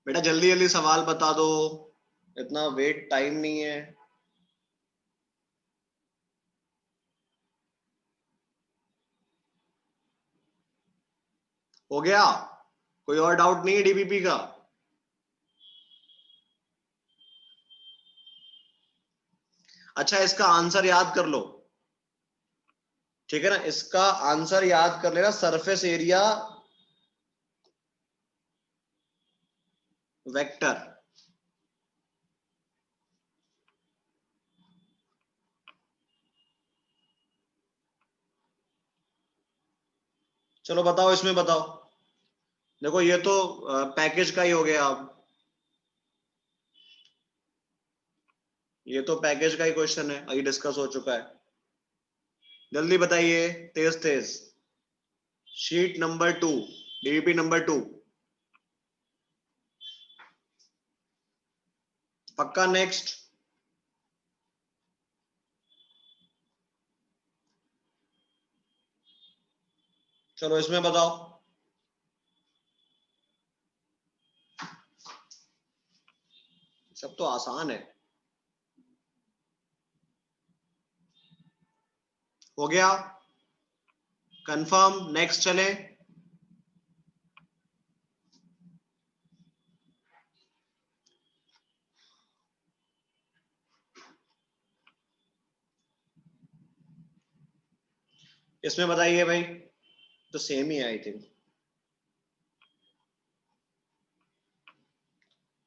बेटा जल्दी जल्दी सवाल बता दो, इतना वेट टाइम नहीं है। हो गया? कोई और डाउट नहीं है डीबीपी का? अच्छा, इसका आंसर याद कर लो, ठीक है ना? इसका आंसर याद कर लेना, सरफेस एरिया वेक्टर। चलो बताओ, इसमें बताओ। देखो ये तो पैकेज का ही हो गया, अब ये तो पैकेज का ही क्वेश्चन है, अभी डिस्कस हो चुका है। जल्दी बताइए, तेज तेज। शीट नंबर 2, डीबीपी नंबर 2, पक्का? नेक्स्ट। चलो इसमें बताओ। सब तो आसान है। हो गया कंफर्म? नेक्स्ट चले। इसमें बताइए भाई, तो सेम ही है आई थिंक।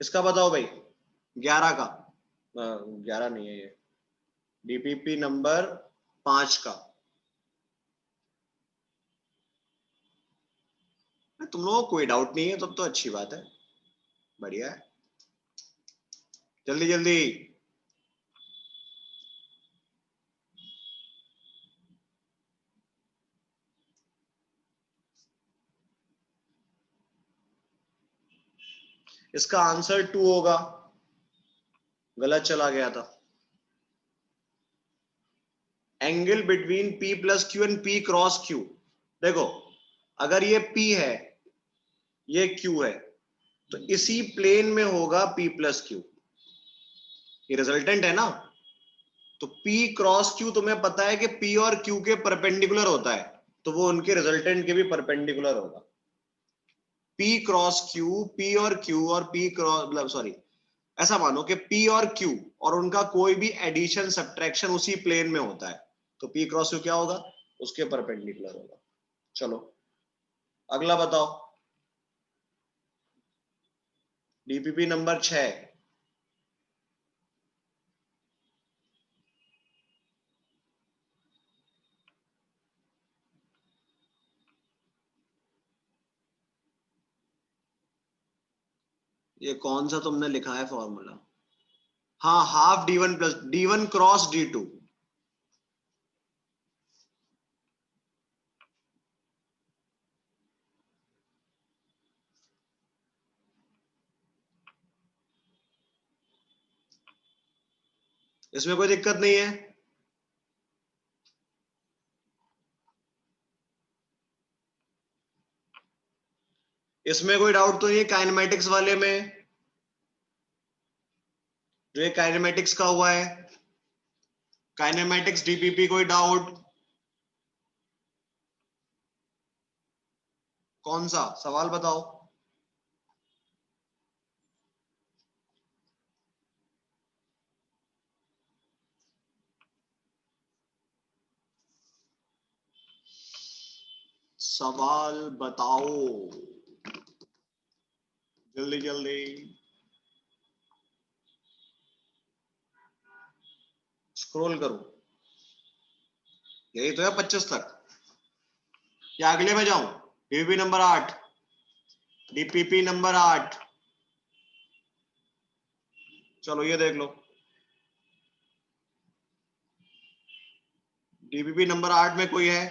इसका बताओ भाई, 11 का, 11 नहीं है ये, डीपीपी नंबर 5 का। तुम लोगों को कोई डाउट नहीं है तब तो अच्छी बात है, बढ़िया है। जल्दी जल्दी। इसका आंसर 2 होगा, गलत चला गया था। Angle between P plus Q and P cross Q. देखो, अगर ये P है, ये Q है, तो इसी प्लेन में होगा P प्लस क्यू, ये रिजल्टेंट है ना। तो P क्रॉस Q तुम्हें पता है कि P और Q के परपेंडिकुलर होता है, तो वो उनके रिजल्टेंट के भी परपेंडिकुलर होगा। P क्रॉस Q, P और Q और P क्रॉस, मतलब सॉरी, ऐसा मानो कि P और Q और उनका कोई भी एडिशन सब्ट्रैक्शन उसी प्लेन में होता है, तो P क्रॉस Q क्या होगा? उसके परपेंडिकुलर होगा। चलो अगला बताओ, डीपीपी नंबर 6। ये कौन सा तुमने लिखा है फॉर्मूला? हाँ, half D1 plus D1 cross D2। इसमें कोई दिक्कत नहीं है। इसमें कोई डाउट तो नहीं है काइनेमेटिक्स वाले में? जो ये काइनेमेटिक्स का हुआ है, काइनेमेटिक्स डीपीपी, कोई डाउट? कौन सा सवाल बताओ? सवाल बताओ, जल्दी जल्दी। स्क्रॉल करो, यही तो है 25 तक, या अगले में जाऊं? डीपीपी नंबर 8, डीपीपी नंबर 8, चलो ये देख लो, डीबीपी नंबर 8 में कोई है?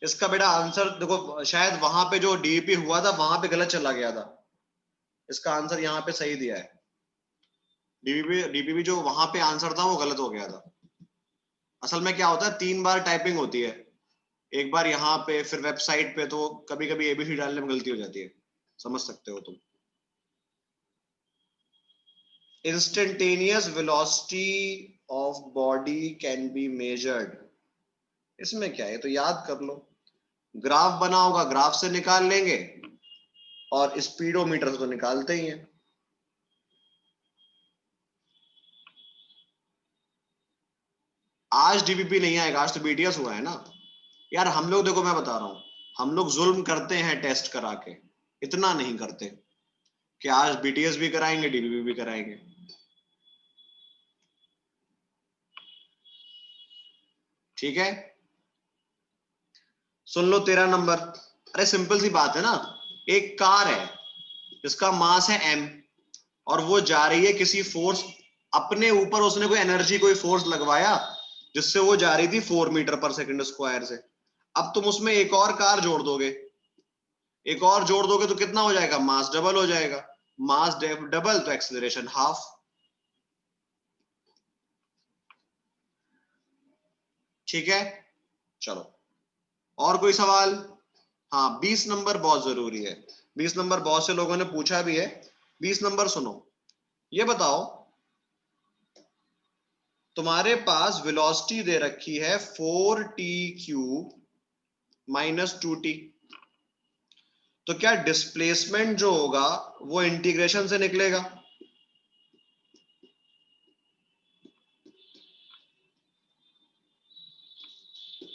इसका बेटा आंसर देखो, शायद वहां पे जो डीबीपी हुआ था वहां पे गलत चला गया था, इसका आंसर यहाँ पे सही दिया है। डीबीपी जो वहां पे आंसर था वो गलत हो गया था। असल में क्या होता है, 3 बार टाइपिंग होती है, एक बार यहाँ पे फिर वेबसाइट पे, तो कभी कभी एबीसी डालने में गलती हो जाती है, समझ सकते हो तुम। Instantaneous velocity of body can be measured, इसमें क्या है, तो याद कर लो, ग्राफ बना होगा, ग्राफ से निकाल लेंगे, और स्पीडोमीटर से तो निकालते ही हैं। आज डीबीपी नहीं आएगा, आज तो बीटीएस हुआ है ना यार। हम लोग देखो, मैं बता रहा हूं, हम लोग जुल्म करते हैं टेस्ट करा के, इतना नहीं करते कि आज बीटीएस भी कराएंगे, डीबीपी भी कराएंगे। ठीक है, सुन लो 13 नंबर। अरे सिंपल सी बात है ना, एक कार है जिसका मास है m, और वो जा रही है किसी फोर्स, अपने ऊपर उसने कोई एनर्जी, कोई फोर्स लगवाया जिससे वो जा रही थी 4 मीटर पर सेकंड स्क्वायर से। अब तुम उसमें एक और कार जोड़ दोगे, एक और जोड़ दोगे तो कितना हो जाएगा, मास डबल हो जाएगा। मास डबल तो एक्सेलरेशन हाफ। ठीक है, चलो और कोई सवाल? हाँ 20 नंबर बहुत जरूरी है, 20 नंबर बहुत से लोगों ने पूछा भी है। 20 नंबर सुनो, ये बताओ, तुम्हारे पास वेलोसिटी दे रखी है 4t क्यूब माइनस 2t, तो क्या डिस्प्लेसमेंट जो होगा वो इंटीग्रेशन से निकलेगा?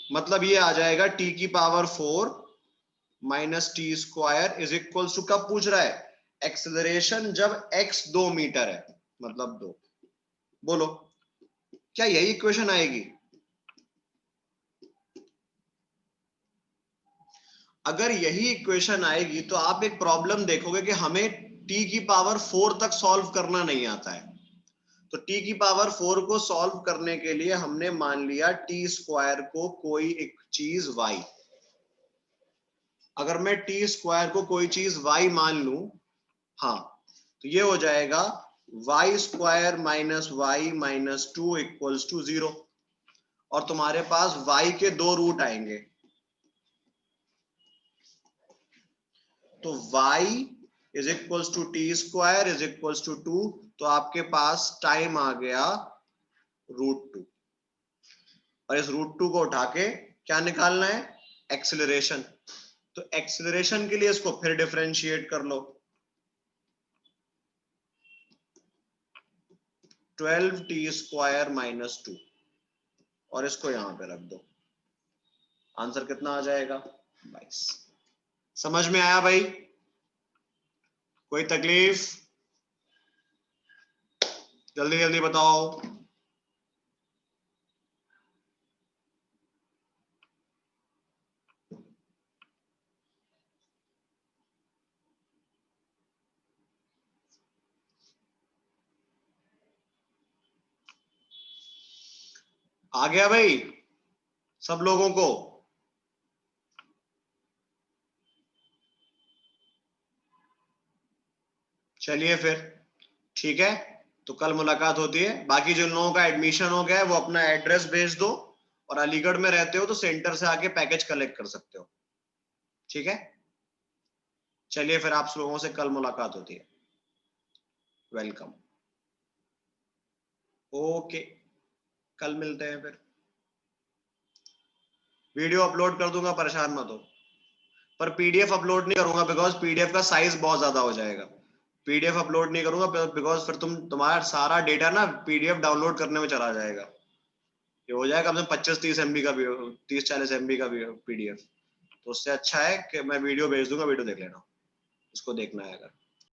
मतलब ये आ जाएगा t की power 4 minus T square is equal to, कब पूछ रहा है, एक्सेलरेशन जब x 2 मीटर है, मतलब 2। बोलो क्या यही इक्वेशन आएगी? अगर यही इक्वेशन आएगी तो आप एक प्रॉब्लम देखोगे कि हमें t की पावर 4 तक सॉल्व करना नहीं आता है। तो t की पावर 4 को सॉल्व करने के लिए हमने मान लिया t स्क्वायर को कोई एक चीज y। अगर मैं t स्क्वायर को कोई चीज y मान लूं, हाँ, तो ये हो जाएगा y square minus Y minus 2 equals to 0, और तुम्हारे पास y के 2 रूट आएंगे, तो y is equals to T square is equals to 2, तो आपके पास टाइम आ गया √2, और इस √2 को उठा के क्या निकालना है, एक्सेलरेशन। तो एक्सेलरेशन के लिए इसको फिर डिफरेंशिएट कर लो, 12t स्क्वायर माइनस 2, और इसको यहां पे रख दो, आंसर कितना आ जाएगा, 22। समझ में आया भाई? कोई तकलीफ? जल्दी जल्दी बताओ। आ गया भाई सब लोगों को? चलिए फिर ठीक है, तो कल मुलाकात होती है। बाकी जिन लोगों का एडमिशन हो गया है वो अपना एड्रेस भेज दो, और अलीगढ़ में रहते हो तो सेंटर से आके पैकेज कलेक्ट कर सकते हो। ठीक है, चलिए फिर आप लोगों से कल मुलाकात होती है। वेलकम। ओके, कल मिलते हैं फिर। वीडियो अपलोड कर दूंगा, परेशान मत हो, पर पीडीएफ अपलोड नहीं करूंगा बिकॉज पीडीएफ का साइज बहुत ज्यादा हो जाएगा। पीडीएफ अपलोड नहीं करूंगा बिकॉज फिर तुम्हारा सारा डेटा ना पीडीएफ डाउनलोड करने में चला जाएगा, ये हो जाएगा कम से कम 25-30 MB का, 30-40 MB का पीडीएफ। तो उससे अच्छा है कि मैं वीडियो भेज दूंगा, वीडियो देख लेना, इसको देखना है अगर।